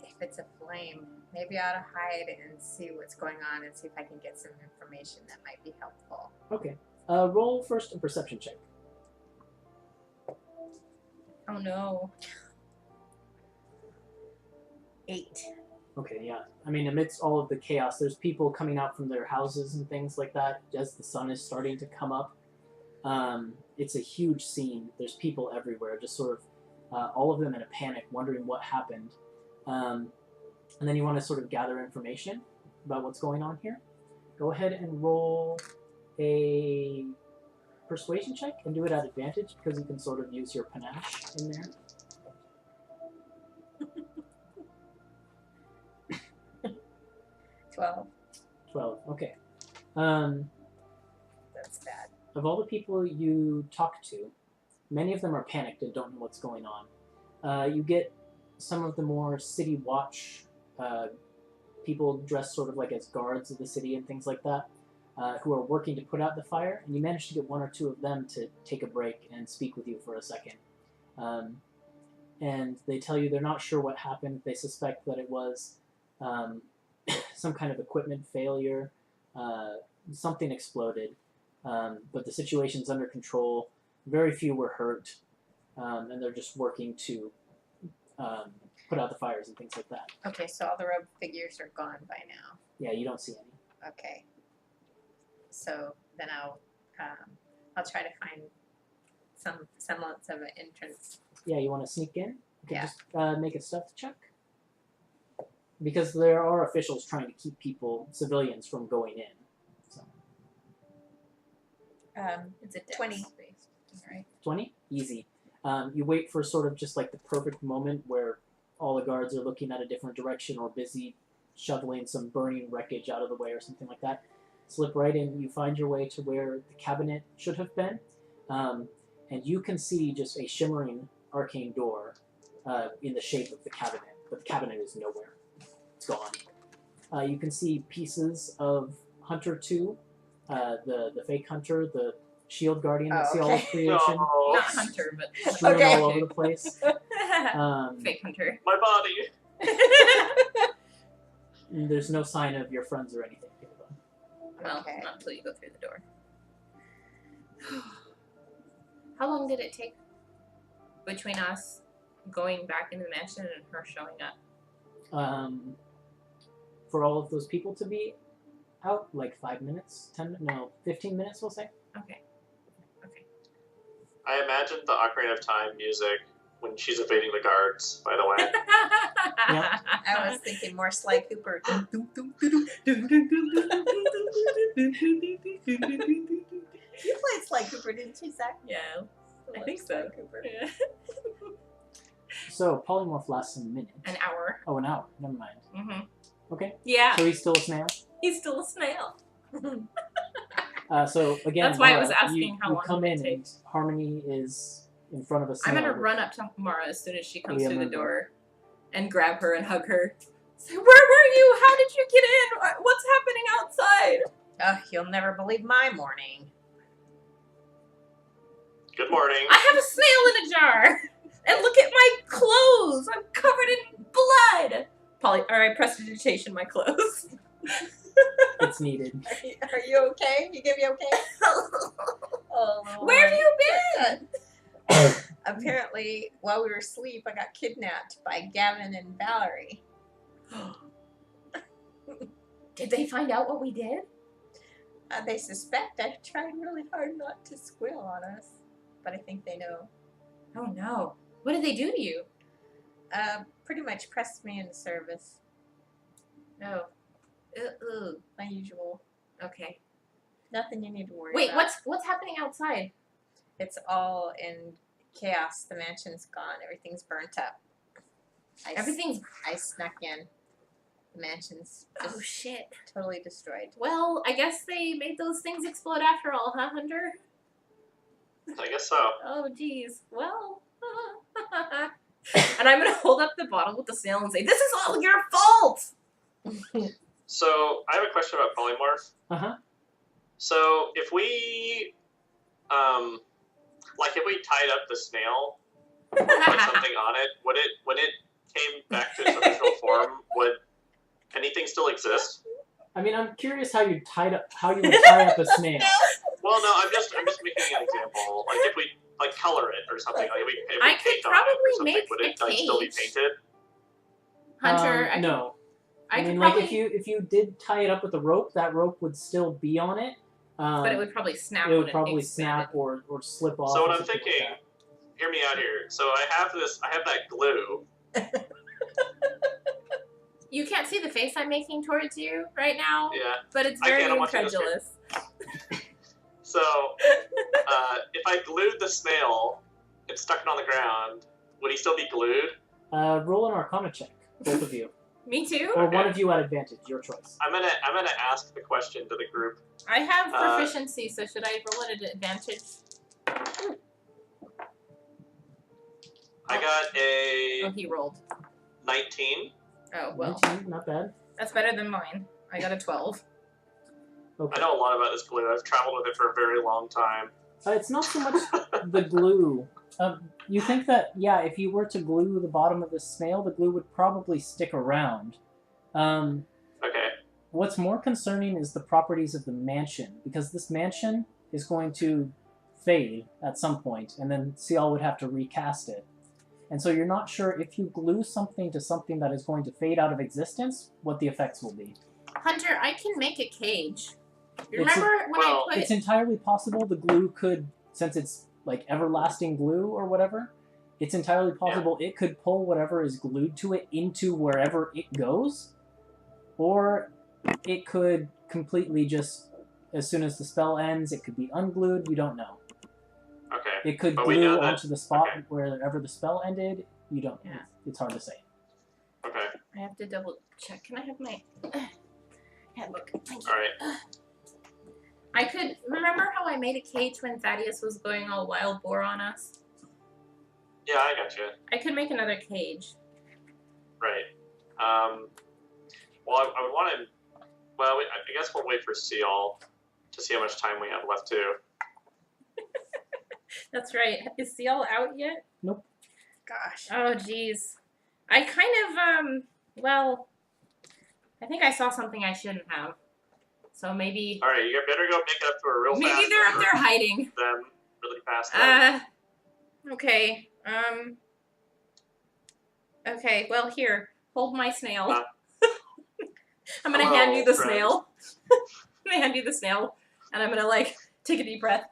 If it's a flame, maybe I ought to hide and see what's going on and see if I can get some information that might be helpful. Okay. Roll first a perception check. Oh no. 8. Okay, yeah. I mean, amidst all of the chaos, there's people coming out from their houses and things like that as the sun is starting to come up. It's a huge scene. There's people everywhere, just sort of all of them in a panic, wondering what happened. And then you want to sort of gather information about what's going on here. Go ahead and roll a persuasion check and do it at advantage because you can sort of use your panache in there. 12. Okay. That's bad. Of all the people you talk to, many of them are panicked and don't know what's going on. You get some of the more city watch people dressed sort of like as guards of the city and things like that, who are working to put out the fire, and you manage to get one or two of them to take a break and speak with you for a second. And they tell you they're not sure what happened. They suspect that it was some kind of equipment failure. Something exploded, but the situation's under control. Very few were hurt, and they're just working to put out the fires and things like that. Okay, so all the rogue figures are gone by now. Yeah, you don't see any. Okay. So then I'll try to find some semblance of an entrance. Yeah, you want to sneak in? You can Yeah. just make a stealth check. Because there are officials trying to keep civilians from going in. So. It's a dex 20. based, right? 20? Easy. You wait for sort of just like the perfect moment where all the guards are looking at a different direction or busy shoveling some burning wreckage out of the way or something like that. Slip right in. You find your way to where the cabinet should have been. And you can see just a shimmering arcane door in the shape of the cabinet. But the cabinet is nowhere. It's gone. You can see pieces of Hunter 2, the fake Hunter, the shield guardian that's the all of creation, No, Not Hunter, but strewn Okay. all over the place. fake Hunter. my body. There's no sign of your friends or anything here, though. Well, Okay. not until you go through the door. How long did it take between us going back in the mansion and her showing up? For all of those people to be out, like 15 minutes, we'll say. Okay. I imagined the Ocarina of Time music when she's evading the guards, by the way. Yeah. I was thinking more Sly Cooper. You played Sly Cooper, didn't you, Zach? Yeah. I loved think Sly so. Cooper. Yeah. So, polymorph lasts a minute. An hour. Oh, an hour. Never mind. Mm-hmm. Okay. Yeah. So he's still a snail. He's still a snail. So again, That's why I was Mara, asking you, how you long come it in and takes. Harmony is in front of a snail. I'm gonna run up to Mara as soon as she comes through the Remember. door and grab her and hug her. Say, where were you? How did you get in? What's happening outside? Oh, you'll never believe my morning. Good morning. I have a snail in a jar. And look at my clothes. I'm covered in blood. I prestidigitation my clothes. It's needed. Are you okay? You gonna be okay? Oh, Lord. Where have you been? Apparently, while we were asleep, I got kidnapped by Gavin and Valerie. Did they find out what we did? They suspect I tried really hard not to squeal on us, but I think they know. Oh no. What did they do to you? Pretty much pressed me into service. Oh. Ooh. My usual. Okay. Nothing you need to worry Wait, about. what's happening outside? It's all in chaos. The mansion's gone. Everything's burnt up. I snuck in. The mansion's just Oh shit. totally destroyed. Well, I guess they made those things explode after all, huh, Hunter? I guess so. Oh geez. Well. And I'm gonna hold up the bottle with the snail and say, "This is all your fault." So I have a question about polymorph. Uh-huh. So if we, if we tied up the snail, put something on it, when it came back to its original form, would anything still exist? I mean, I'm curious how you would tie up a snail. Well, no, I'm just making an example. Like if we like color it or something. Like if I we could paint on it or probably something, make would a it like still be cage. painted? Hunter, No. I I could mean, probably, like if you did tie it up with a rope, that rope would still be on it. but it would probably snap. It would when it probably expanded. snap or slip off. So or what I'm something like thinking, hear me out here. So I have that glue. You can't see the face I'm making towards you right now, Yeah. but it's I very can't, I'm watching this incredulous. So if I glued the snail and stuck it on the ground, would he still be glued? Roll an Arcana check, both of you, Me too. or Okay. one of you at advantage. Your choice. I'm gonna ask the question to the group. I have proficiency, so should I roll it at advantage? I got a Oh, he rolled. 19. Oh, well. 19, not bad. That's better than mine. I got a 12. Okay. I know a lot about this glue. I've traveled with it for a very long time. It's not so much the glue. You think that, yeah, if you were to glue the bottom of the snail, the glue would probably stick around. Okay. What's more concerning is the properties of the mansion, because this mansion is going to fade at some point, and then Cial would have to recast it. And so you're not sure if you glue something to something that is going to fade out of existence, what the effects will be. Hunter, I can make a cage. You It's remember when I put... It's entirely possible the glue could, since it's like everlasting glue or whatever, it's entirely possible it could pull whatever is glued to it into wherever it goes, or it could completely just, as soon as the spell ends, it could be unglued. We don't know. Okay. It could But we glue know that- onto the spot okay. wherever the spell ended. You don't. Yeah. It's hard to say. Okay. I have to double check. Can I have my handbook? Thank you. All right. I could... Remember how I made a cage when Thaddeus was going all wild boar on us? Yeah, I got you. I could make another cage. Right. Well, I would want to. Well, I guess we'll wait for Cial to see how much time we have left too. That's right. Is Cial out yet? Nope. Gosh. Oh, jeez. I kind of, well, I think I saw something I shouldn't have. So maybe... All right, you better go make it up to her real fast. Maybe they're up there hiding. Them really fast. Then. Okay. Okay, well, here. Hold my snail. I'm gonna hand you the friend. snail. I'm gonna hand you the snail, and I'm gonna, like, take a deep breath.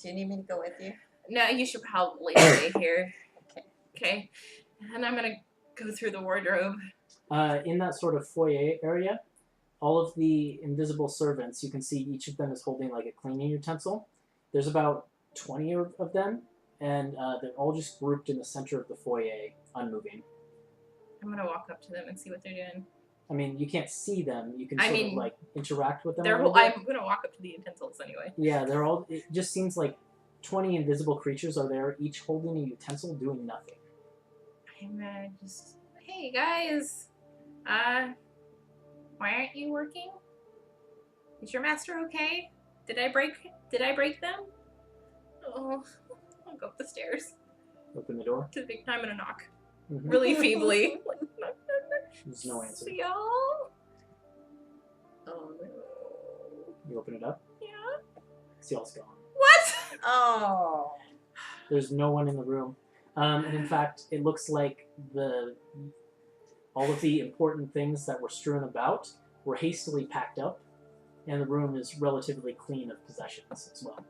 Do you need me to go with you? No, you should probably stay here. Okay. And I'm gonna go through the wardrobe. In that sort of foyer area, all of the invisible servants, you can see each of them is holding like a cleaning utensil. There's about 20 of them, and they're all just grouped in the center of the foyer, unmoving. I'm gonna walk up to them and see what they're doing. I mean, you can't see them. You can I sort of mean, like interact with them. a They're. little bit. I'm gonna walk up to the utensils anyway. Yeah, they're all. It just seems like 20 invisible creatures are there, each holding a utensil, doing nothing. I'm gonna just. Hey guys. Why aren't you working? Is your master okay? Did I break them? Oh, I'll go up the stairs. Open the door. To the big time and a knock. Mhm. Really feebly. There's no answer. Y'all? Oh no. You open it up. Yeah. Cial's gone. What? Oh. There's no one in the room. And in fact, it looks like all of the important things that were strewn about were hastily packed up, and the room is relatively clean of possessions as well.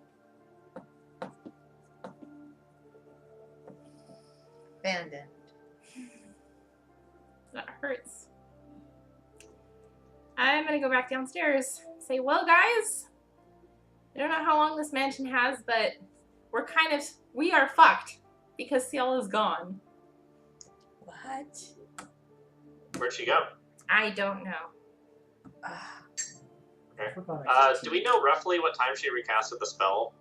Abandoned. That hurts. I'm gonna go back downstairs. Say, well, guys, I don't know how long this mansion has, but we are fucked because Cial is gone. What? Where'd she go? I don't know. I forgot I Do we know roughly what time she recasted the spell?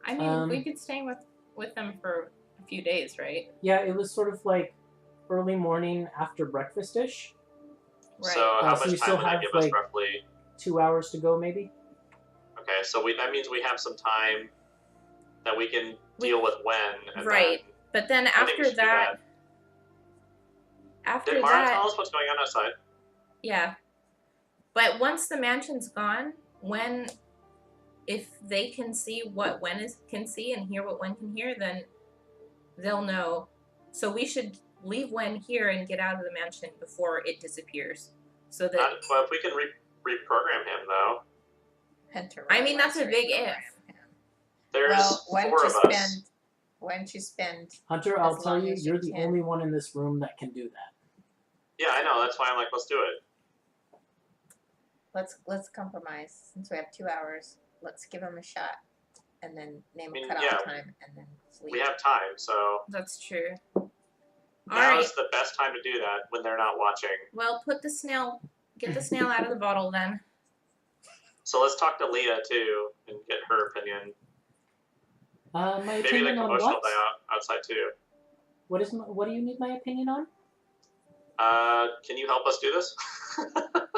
I mean, we've been staying with them for a few days, right? Yeah, it was sort of like early morning after breakfast-ish. Right. So how So you much still time would that have, give us like, roughly? 2 hours to go, maybe? Okay, so that means we have some time that we can deal with when. And Right. Then, But then I think we after should do that, after Did Mara that, tell us what's going on outside? yeah. But once the mansion's gone, when if they can see what Wen can see and hear what Wen can hear, then they'll know. So we should leave Wen here and get out of the mansion before it disappears. So that Well, if we can reprogram him, though. Hunter I mean, that's a big reprogram if. him. There's Well, why 4 don't of you us. spend? Why don't you spend? Hunter, I'll As tell long you, as you you're the can. only one in this room that can do that. Yeah, I know. That's why I'm like, let's do it. Let's compromise. Since we have 2 hours, let's give him a shot, and then name I mean, a cutoff yeah. time, and then sleep. We have time, so That's true. now Alright. is the best time to do that when they're not watching. Well, get the snail out of the bottle then. So let's talk to Leah too and get her opinion. My Maybe the opinion on commotion will what? die outside too. What do you need my opinion on? Can you help us do this?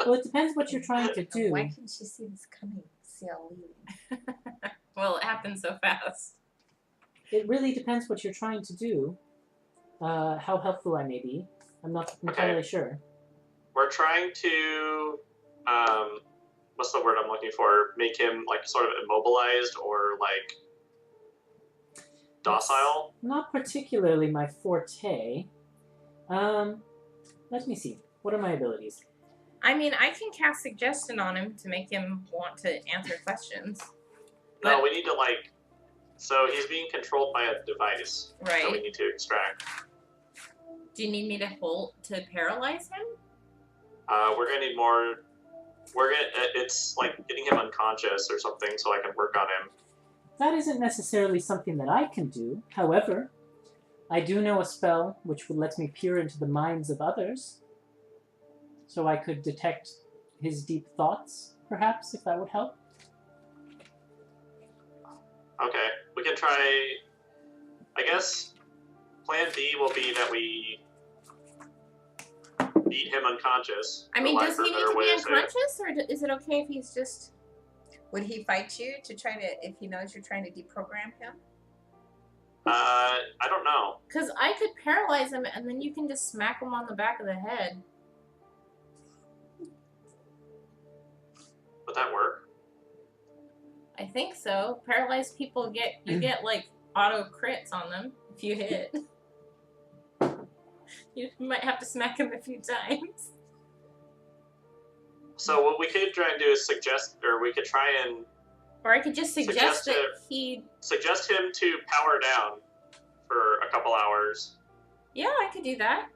Well, it depends what you're trying to And do. why couldn't she see this coming? See how leaving. Well, it happened so fast. It really depends what you're trying to do. How helpful I may be. I'm not entirely sure. We're trying to, what's the word I'm looking for? Make him like sort of immobilized or like docile. It's not particularly my forte. Let me see. What are my abilities? I mean, I can cast suggestion on him to make him want to answer questions. No, But- we need to like, so he's being controlled by a device that we Right. need to extract. Do you need me to paralyze him? We're gonna need more. It's like getting him unconscious or something, so I can work on him. That isn't necessarily something that I can do. However, I do know a spell which would let me peer into the minds of others. So I could detect his deep thoughts, perhaps, if that would help. Okay, we can try. I guess Plan B will be that we beat him unconscious. I mean, for does lack he of a need better to way be to say it. unconscious, or is it okay if he's just... Would he fight you to try to, if he knows you're trying to deprogram him? I don't know. Because I could paralyze him, and then you can just smack him on the back of the head. Would that work? I think so. Paralyzed people you get like auto crits on them if you hit. You might have to smack him a few times. So what we could try and do is suggest, or we could try and Or I could just suggest that Suggest he... suggest him to power down for a couple hours Yeah, I could do that.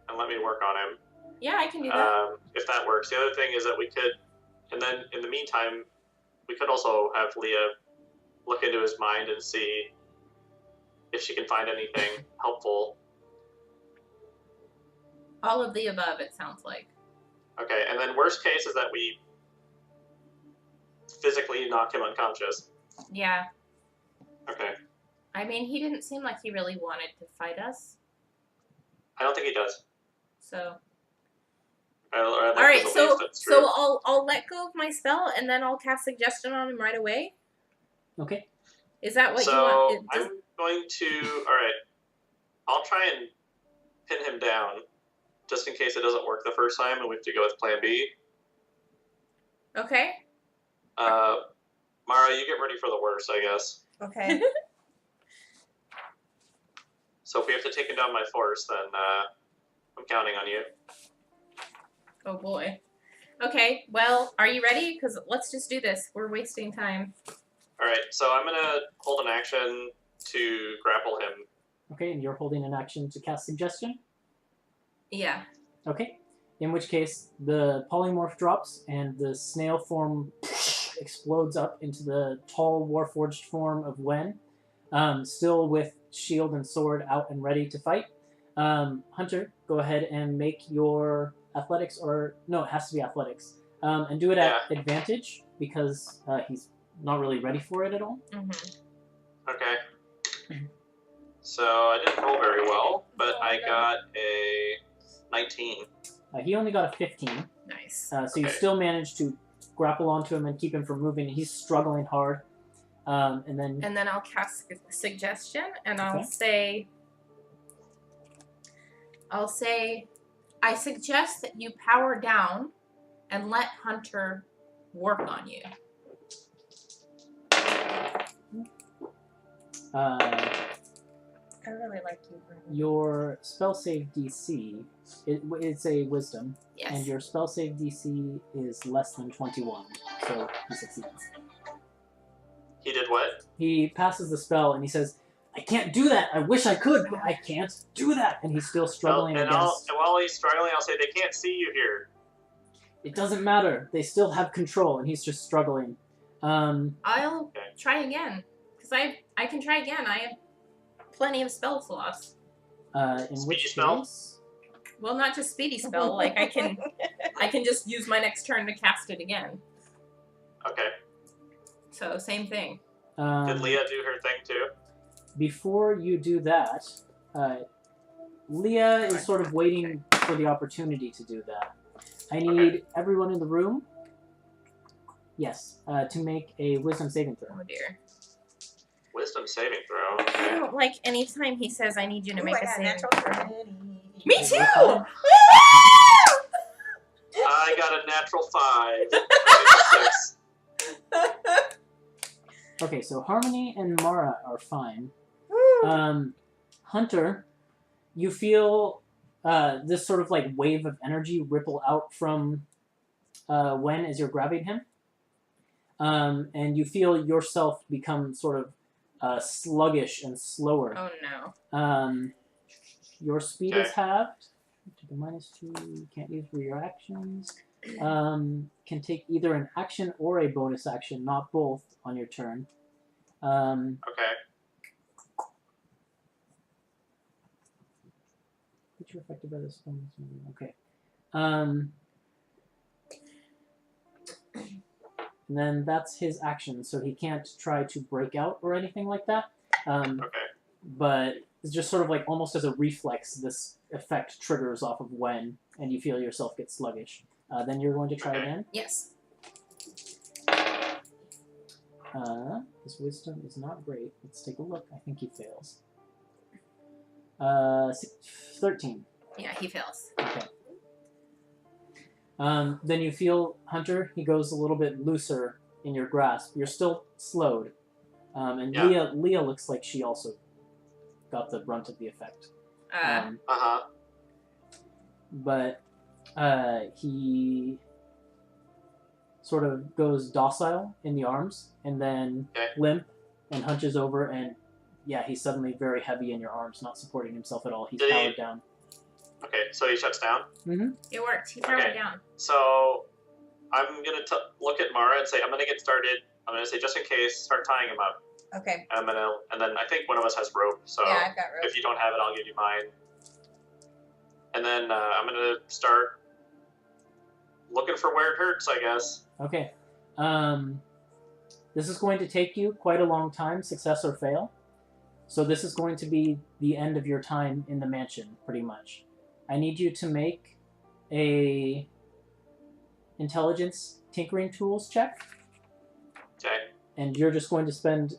and let me work on him. Yeah, I can do that. If that works. The other thing is that we could, and then in the meantime, we could also have Leah look into his mind and see if she can find anything helpful. All of the above, it sounds like. Okay, and then worst case is that we physically knock him unconscious. Yeah. Okay. I mean, he didn't seem like he really wanted to fight us. I don't think he does. So... I'd like All to right, believe so that's true. I'll let go of my spell, and then I'll cast suggestion on him right away. Okay. Is that what So you want? I'm going to. All right, I'll try and pin him down, just in case it doesn't work the first time, and we have to go with Plan B. Okay. Mara, you get ready for the worst, I guess. Okay. So if we have to take him down by force, then I'm counting on you. Oh boy. Okay. Well, are you ready? Because let's just do this. We're wasting time. All right, so I'm gonna hold an action to grapple him. Okay, and you're holding an action to cast suggestion? Yeah. Okay. In which case, the polymorph drops, and the snail form explodes up into the tall, warforged form of Wen, still with shield and sword out and ready to fight. Hunter, go ahead and make your athletics, or no, it has to be athletics, and do it at advantage because he's not really ready for it at all. Mm-hmm. Okay. So I didn't roll very well, but I got a 19. He only got a 15, Nice. so you still managed to grapple onto him and keep him from moving. He's struggling hard, and then And then I'll cast suggestion, and I'll Okay. say, I suggest that you power down and let Hunter work on you. I really like you, Bruno. Your spell save DC, it's a wisdom, Yes. and your spell save DC is less than 21, so he succeeds. He did what? He passes the spell and he says, I can't do that! I wish I could, but I can't do that! And he's still struggling and against... while he's struggling, I'll say, they can't see you here. It doesn't matter. They still have control, and he's just struggling. I'll try again. Because I can try again. I have plenty of spell slots. In Speedy which spell? case... Well, not just speedy spell. Like I can just use my next turn to cast it again. Okay. So same thing. Did Leah do her thing too? Before you do that, Leah is sort of waiting for the opportunity to do that. I need everyone in the room, yes, to make a wisdom saving throw. Oh dear. Wisdom saving throw. I Okay. don't like any time he says I need you to Ooh, make I a got saving natural throw. 20. Me Okay, too! you're fine. I got a natural 5. I did 6. Okay, so Harmony and Mara are fine. Hunter, you feel this sort of like wave of energy ripple out from Wen as you're grabbing him. And you feel yourself become sort of sluggish and slower. Oh no. Your speed is halved. To the -2, you can't use reactions. Can take either an action or a bonus action, not both, on your turn. Okay. Which are affected by this one. Okay. And then that's his action, so he can't try to break out or anything like that. Okay. But it's just sort of like almost as a reflex, this effect triggers off of Wen, and you feel yourself get sluggish. Then you're going to try again. Yes. His wisdom is not great. Let's take a look. I think he fails. 13. Yeah, he fails. Okay. Then you feel, Hunter, he goes a little bit looser in your grasp. You're still slowed. And Leah looks like she also got the brunt of the effect. But he sort of goes docile in the arms and then limp and hunches over, and yeah, he's suddenly very heavy in your arms, not supporting himself at all. He's powered down. Okay, so he shuts down? Mm-hmm. It worked. He powered down. So I'm going to look at Mara and say, I'm going to get started. I'm going to say, just in case, start tying him up. Okay. And then I think one of us has rope, so Yeah, I've got rope. if you don't have it, I'll give you mine. And then I'm going to start looking for where it hurts, I guess. Okay. This is going to take you quite a long time, success or fail. So this is going to be the end of your time in the mansion, pretty much. I need you to make a intelligence tinkering tools check. Okay. And you're just going to spend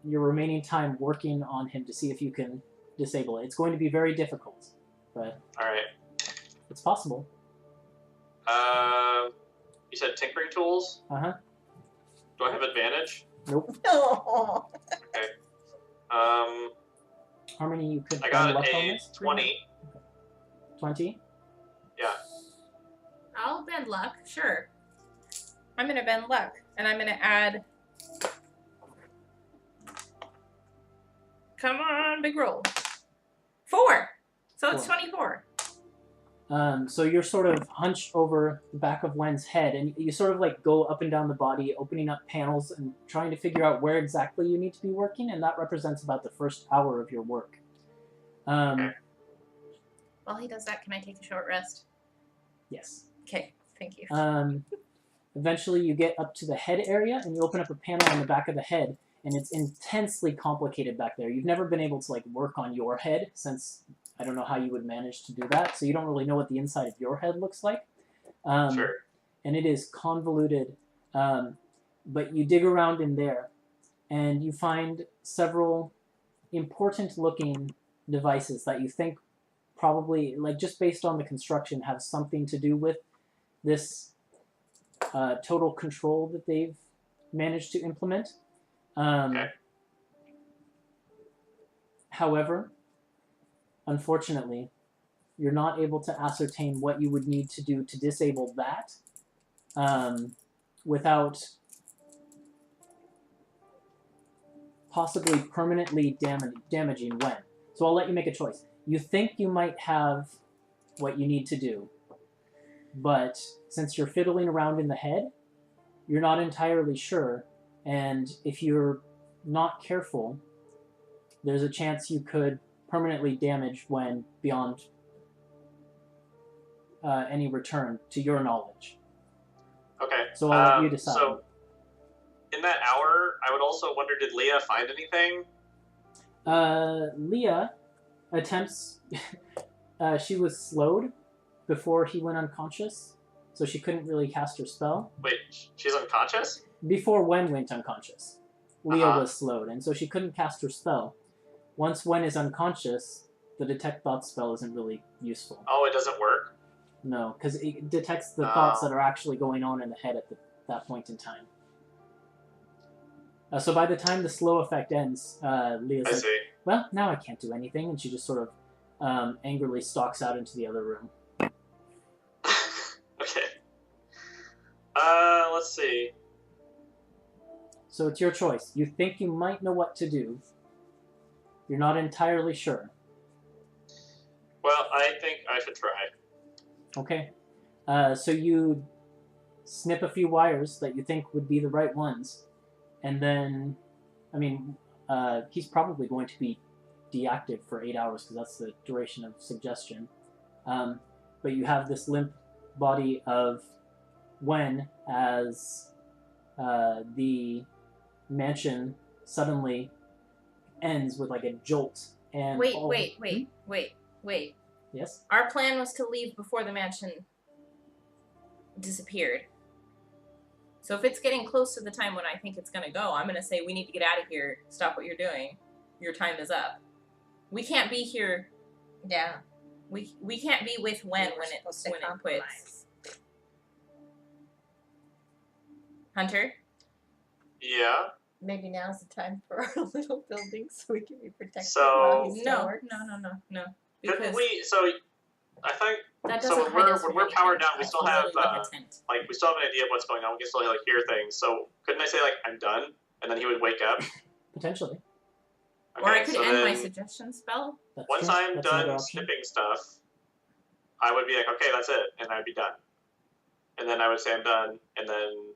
your remaining time working on him to see if you can disable it. It's going to be very difficult, but All right. it's possible. You said tinkering tools? Uh-huh. Do I have advantage? Nope. No. Okay. Harmony, you could I got luck on a this. 20. 20? Yeah. I'll bend luck, sure. I'm going to bend luck, and I'm going to add... Come on, big roll. 4! So it's 24. So you're sort of hunched over the back of Wen's head, and you sort of like go up and down the body, opening up panels and trying to figure out where exactly you need to be working, and that represents about the first hour of your work. While he does that, can I take a short rest? Yes. Okay, thank you. Eventually you get up to the head area, and you open up a panel on the back of the head, and it's intensely complicated back there. You've never been able to like work on your head since... I don't know how you would manage to do that, so you don't really know what the inside of your head looks like. Sure. And it is convoluted, but you dig around in there, and you find several important-looking devices that you think probably, like just based on the construction, have something to do with this total control that they've managed to implement. Okay. However, unfortunately, you're not able to ascertain what you would need to do to disable that without possibly permanently damaging Wen. So I'll let you make a choice. You think you might have what you need to do, but since you're fiddling around in the head, you're not entirely sure, and if you're not careful, there's a chance you could permanently damage Wen beyond any return to your knowledge. Okay. So I'll let you decide. So, in that hour, I would also wonder, did Leah find anything? Leah attempts... she was slowed before he went unconscious, so she couldn't really cast her spell. Wait, she's unconscious? Before Wen went unconscious, Leah was slowed, and so she couldn't cast her spell. Once Wen is unconscious, the Detect Thoughts spell isn't really useful. Oh, it doesn't work? No, because it detects the thoughts that are actually going on in the head at that point in time. So by the time the slow effect ends, Leah's like, well, now I can't do anything, and she just sort of angrily stalks out into the other room. Okay. Let's see. So it's your choice. You think you might know what to do. You're not entirely sure. Well, I think I should try. Okay. So you snip a few wires that you think would be the right ones, and then, I mean, he's probably going to be deactive for 8 hours because that's the duration of suggestion. But you have this limp body of Wen as the mansion suddenly ends with like a jolt. And Wait. Yes? Our plan was to leave before the mansion disappeared. So if it's getting close to the time when I think it's going to go, I'm going to say we need to get out of here. Stop what you're doing. Your time is up. We can't be here. Yeah. We can't be with Wen when it quits. Hunter? Yeah? Maybe now's the time for our little building so we can be protected. So- while he still No. works. Couldn't we, so, I think, that so doesn't when hide us when from we're anything. powered down, we It's still have, literally like a tent. like, we still have an idea of what's going on. We can still, like, hear things. So, couldn't I say, like, I'm done? And then he would wake up? Potentially. Okay, Or I could so end my then, suggestion spell. That's once true. I'm That's another done option. snipping stuff, I would be like, okay, that's it. And I'd be done. And then I would say I'm done. And then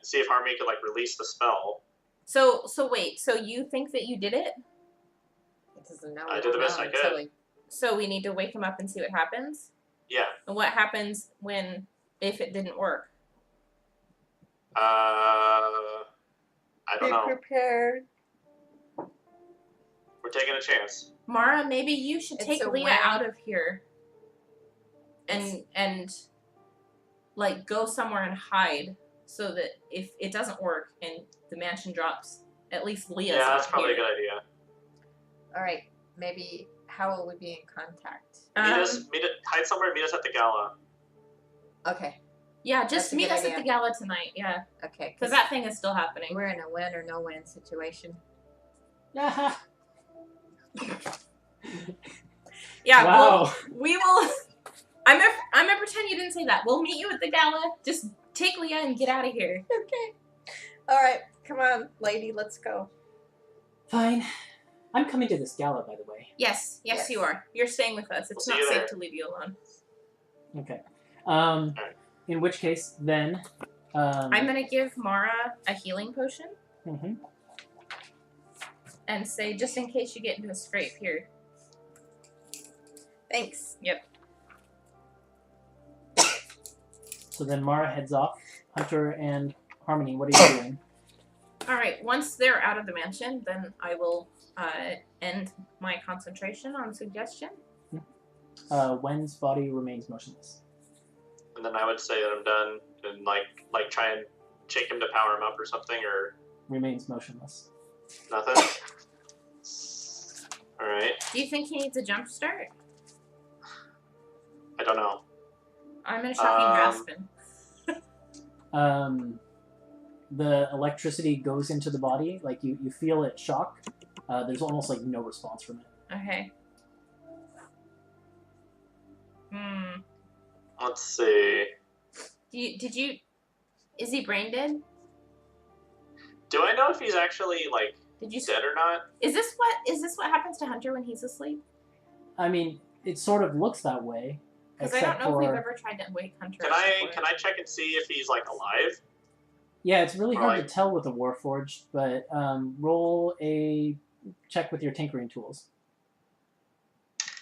see if Harmony could, like, release the spell. So wait. So you think that you did it? It doesn't know. I did the best I could. So we need to wake him up and see what happens? Yeah. And what happens if it didn't work? I don't know. Prepared. We're taking a chance. Mara, maybe you should It's take a Leah win. out of here. And like go somewhere and hide so that if it doesn't work and the mansion drops, at least Leah's Yeah, not that's probably here. a good idea. All right. Maybe how will we be in contact? Hide somewhere, meet us at the gala. Okay. Yeah, That's just a meet good us idea. at the gala tonight. Yeah, Okay. because that thing is still happening. we're in a win or no win situation. Yeah. Yeah. Wow. We will. I'm gonna pretend you didn't say that. We'll meet you at the gala. Just take Leah and get out of here. Okay. All right. Come on, lady. Let's go. Fine. I'm coming to this gala, by the way. Yes, Yes. you are. You're staying with us. It's We'll see not you safe there. to leave you alone. Okay. In which case, then... I'm gonna give Mara a healing potion mhm. and say, just in case you get into a scrape, here. Thanks. So then Mara heads off. Hunter and Harmony, what are you doing? All right. Once they're out of the mansion, then I will end my concentration on suggestion. Wen's body remains motionless. And then I would say that I'm done and like try and shake him to power him up or something or Remains motionless. nothing. Alright. Do you think he needs a jump start? I don't know. I'm gonna shocking grasp him. The electricity goes into the body, like you feel it shock, there's almost like no response from it. Okay. Let's see. Is he brain dead? Do I know if he's actually like Did you dead or not? Is this what happens to Hunter when he's asleep? I mean, it sort of looks that way. Because I don't know if we've ever tried to wake Hunter. Can I check and see if he's like alive? Yeah, it's really Or, hard like- to tell with a Warforged, but roll a check with your tinkering tools.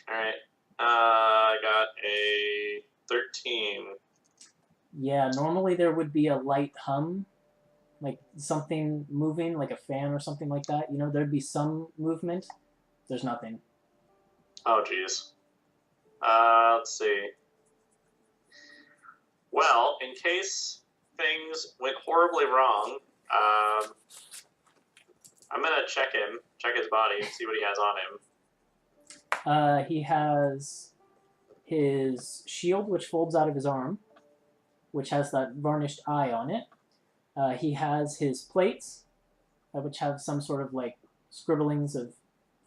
All right. I got a 13. Yeah, normally there would be a light hum, like something moving, like a fan or something like that. You know, there'd be some movement. There's nothing. Oh, jeez. Let's see. Well, in case things went horribly wrong, I'm gonna check his body, and see what he has on him. He has his shield, which folds out of his arm, which has that varnished eye on it. He has his plates, which have some sort of like scribblings of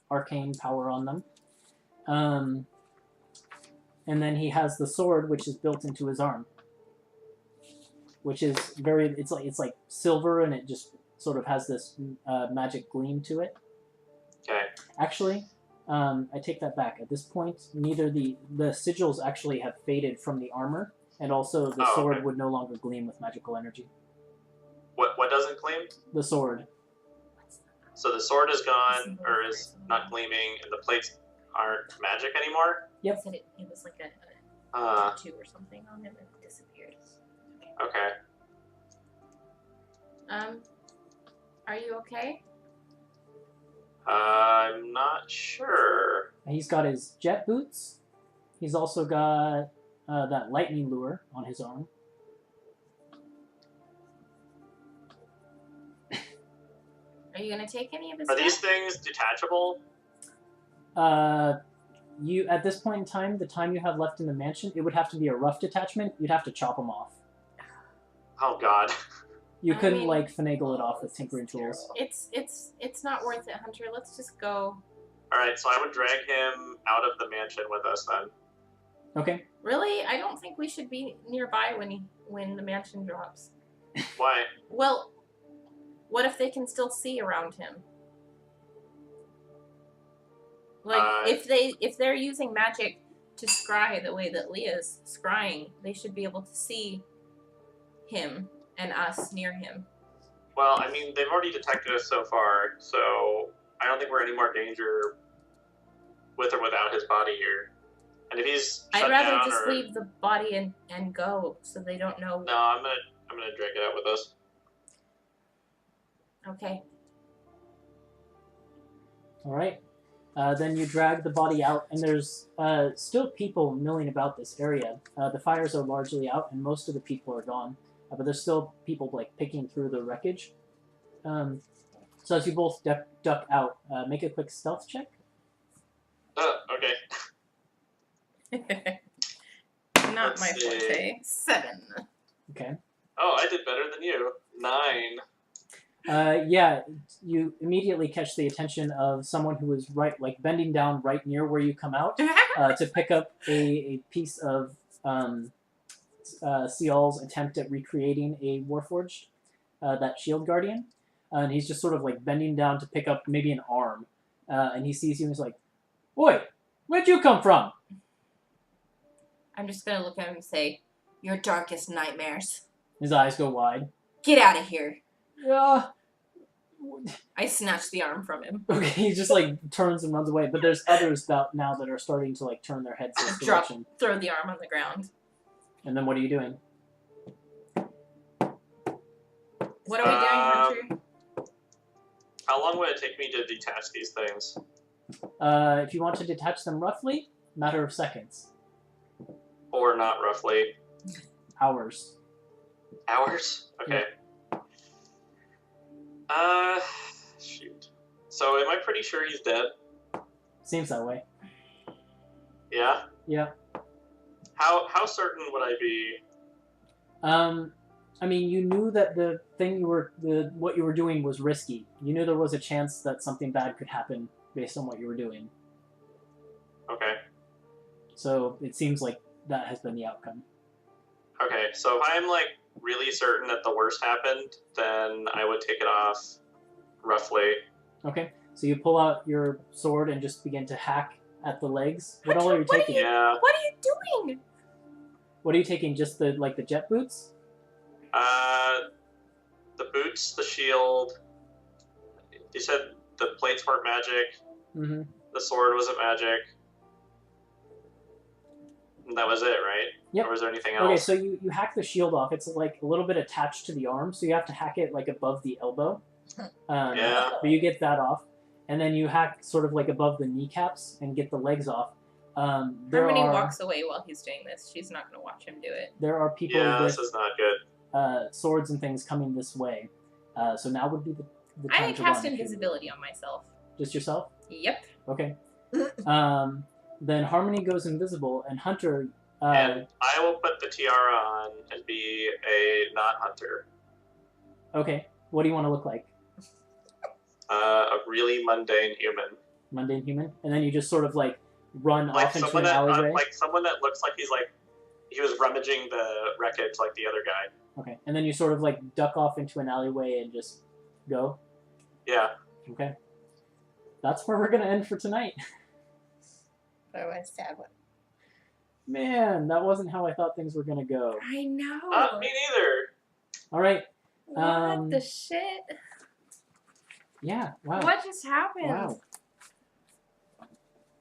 arcane power on them. And then he has the sword, which is built into his arm, which is it's like silver, and it just sort of has this magic gleam to it. Okay. Actually, I take that back. At this point, neither the sigils actually have faded from the armor, and also the sword okay. would no longer gleam with magical energy. What doesn't gleam? The sword. So the sword is gone, or is not gleaming, and the plates aren't magic anymore? Yep. Said it was like a Uh, tattoo or something on him and it disappeared. okay. Are you okay? I'm not sure. He's got his jet boots. He's also got that lightning lure on his arm. Are you gonna take any of his Are these stuff? things detachable? You at this point in time, the time you have left in the mansion, it would have to be a rough detachment. You'd have to chop them off. Oh god. You I couldn't mean- like finagle it off with tinkering tools. It's not worth it, Hunter. Let's just go. Alright, so I would drag him out of the mansion with us then. Okay. Really, I don't think we should be nearby when the mansion drops. Why? Well, what if they can still see around him? Like if they're using magic to scry the way that Leah's scrying, they should be able to see him and us near him. Well, I mean, they've already detected us so far, so I don't think we're any more danger with or without his body here. And if he's shut I'd rather down just or... leave the body and go so they don't know. No, I'm gonna drag it out with us. Okay. All right. Then you drag the body out, and there's still people milling about this area. The fires are largely out, and most of the people are gone. But there's still people like picking through the wreckage. So as you both duck out, make a quick stealth check. Okay. Not Let's my see. forte. 7. Okay. Oh, I did better than you. 9. Yeah, you immediately catch the attention of someone who is bending down right near where you come out to pick up a piece of Cial's attempt at recreating a Warforged, that Shield Guardian. And he's just sort of like bending down to pick up maybe an arm. And he sees you and he's like, "Oi, where'd you come from?" I'm just gonna look at him and say, "Your darkest nightmares. His eyes go wide. Get out of here." Yeah. I snatch the arm from him. Okay, he just like turns and runs away. But there's others now that are starting to like turn their heads this Drop, direction. throw the arm on the ground. And then what are you doing? What are we doing, Hunter? How long would it take me to detach these things? If you want to detach them roughly, matter of seconds. Or not roughly? Hours. Hours? Okay. Shoot. So am I pretty sure he's dead? Seems that way. Yeah? Yeah. How certain would I be? I mean, you knew that the thing what you were doing was risky. You knew there was a chance that something bad could happen based on what you were doing. Okay. So it seems like that has been the outcome. Okay, so if I'm like really certain that the worst happened, then I would take it off, roughly. Okay, so you pull out your sword and just begin to hack at the legs. What all are you What are taking? Yeah. What are you doing? What are you taking? Just the jet boots? The boots, the shield. You said the plates weren't magic. Mm-hmm. The sword wasn't magic. And that was it, right? Yep. Or was there anything else? Okay, so you hack the shield off. It's like a little bit attached to the arm, so you have to hack it like above the elbow. Yeah. But you get that off, and then you hack sort of like above the kneecaps and get the legs off. Harmony walks away while he's doing this. She's not going to watch him do it. There are people Yeah, with this is not good. swords and things coming this way. So now would be the time I to cast run. invisibility on myself. Just yourself? Yep. Okay. Then Harmony goes invisible, and Hunter. And I will put the tiara on and be a not-hunter. Okay. What do you want to look like? A really mundane human. Mundane human, and then you just sort of like run Like off into someone an that, alleyway. like someone that looks like he was rummaging the wreckage like the other guy. Okay, and then you sort of like duck off into an alleyway and just go. Yeah. Okay. That's where we're gonna end for tonight. That was a sad one. Man, that wasn't how I thought things were gonna go. I know. Me neither. All right. What the shit? Yeah. Wow. What just happened? Wow.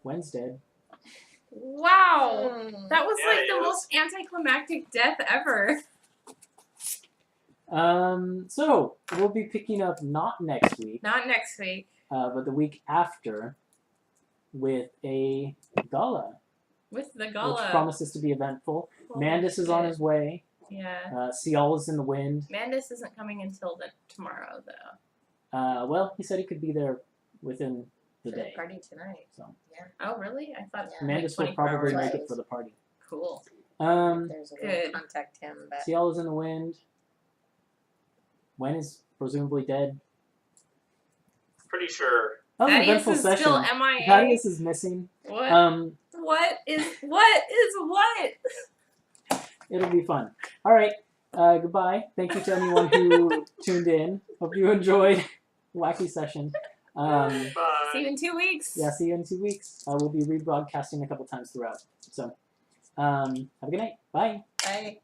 Gwen's dead. Wow. That was Yeah, like the it was. most anticlimactic death ever. So we'll be picking up not next week, Not next week. but the week after, with a gala, With the which gala. promises to be eventful. Holy Mandus is on shit. his way. Yeah. Cial is in the wind. Mandus isn't coming until tomorrow, though. Well, he said he could be there within the For the day. party tonight. So Oh, really? I thought Yeah. Mandus will 24 probably hours. make it for the party. Cool. If there's a way Good. to contact him, but Cial is in the wind. Wen is presumably dead. Pretty sure. That was an Thaddeus eventful is session. still MIA. Thaddeus is missing. What? What is what? It'll be fun. All right. Goodbye. Thank you to anyone who tuned in. Hope you enjoyed the wacky session. Bye. See you in 2 weeks. Yeah, see you in 2 weeks. We'll be rebroadcasting a couple times throughout. So, have a good night. Bye. I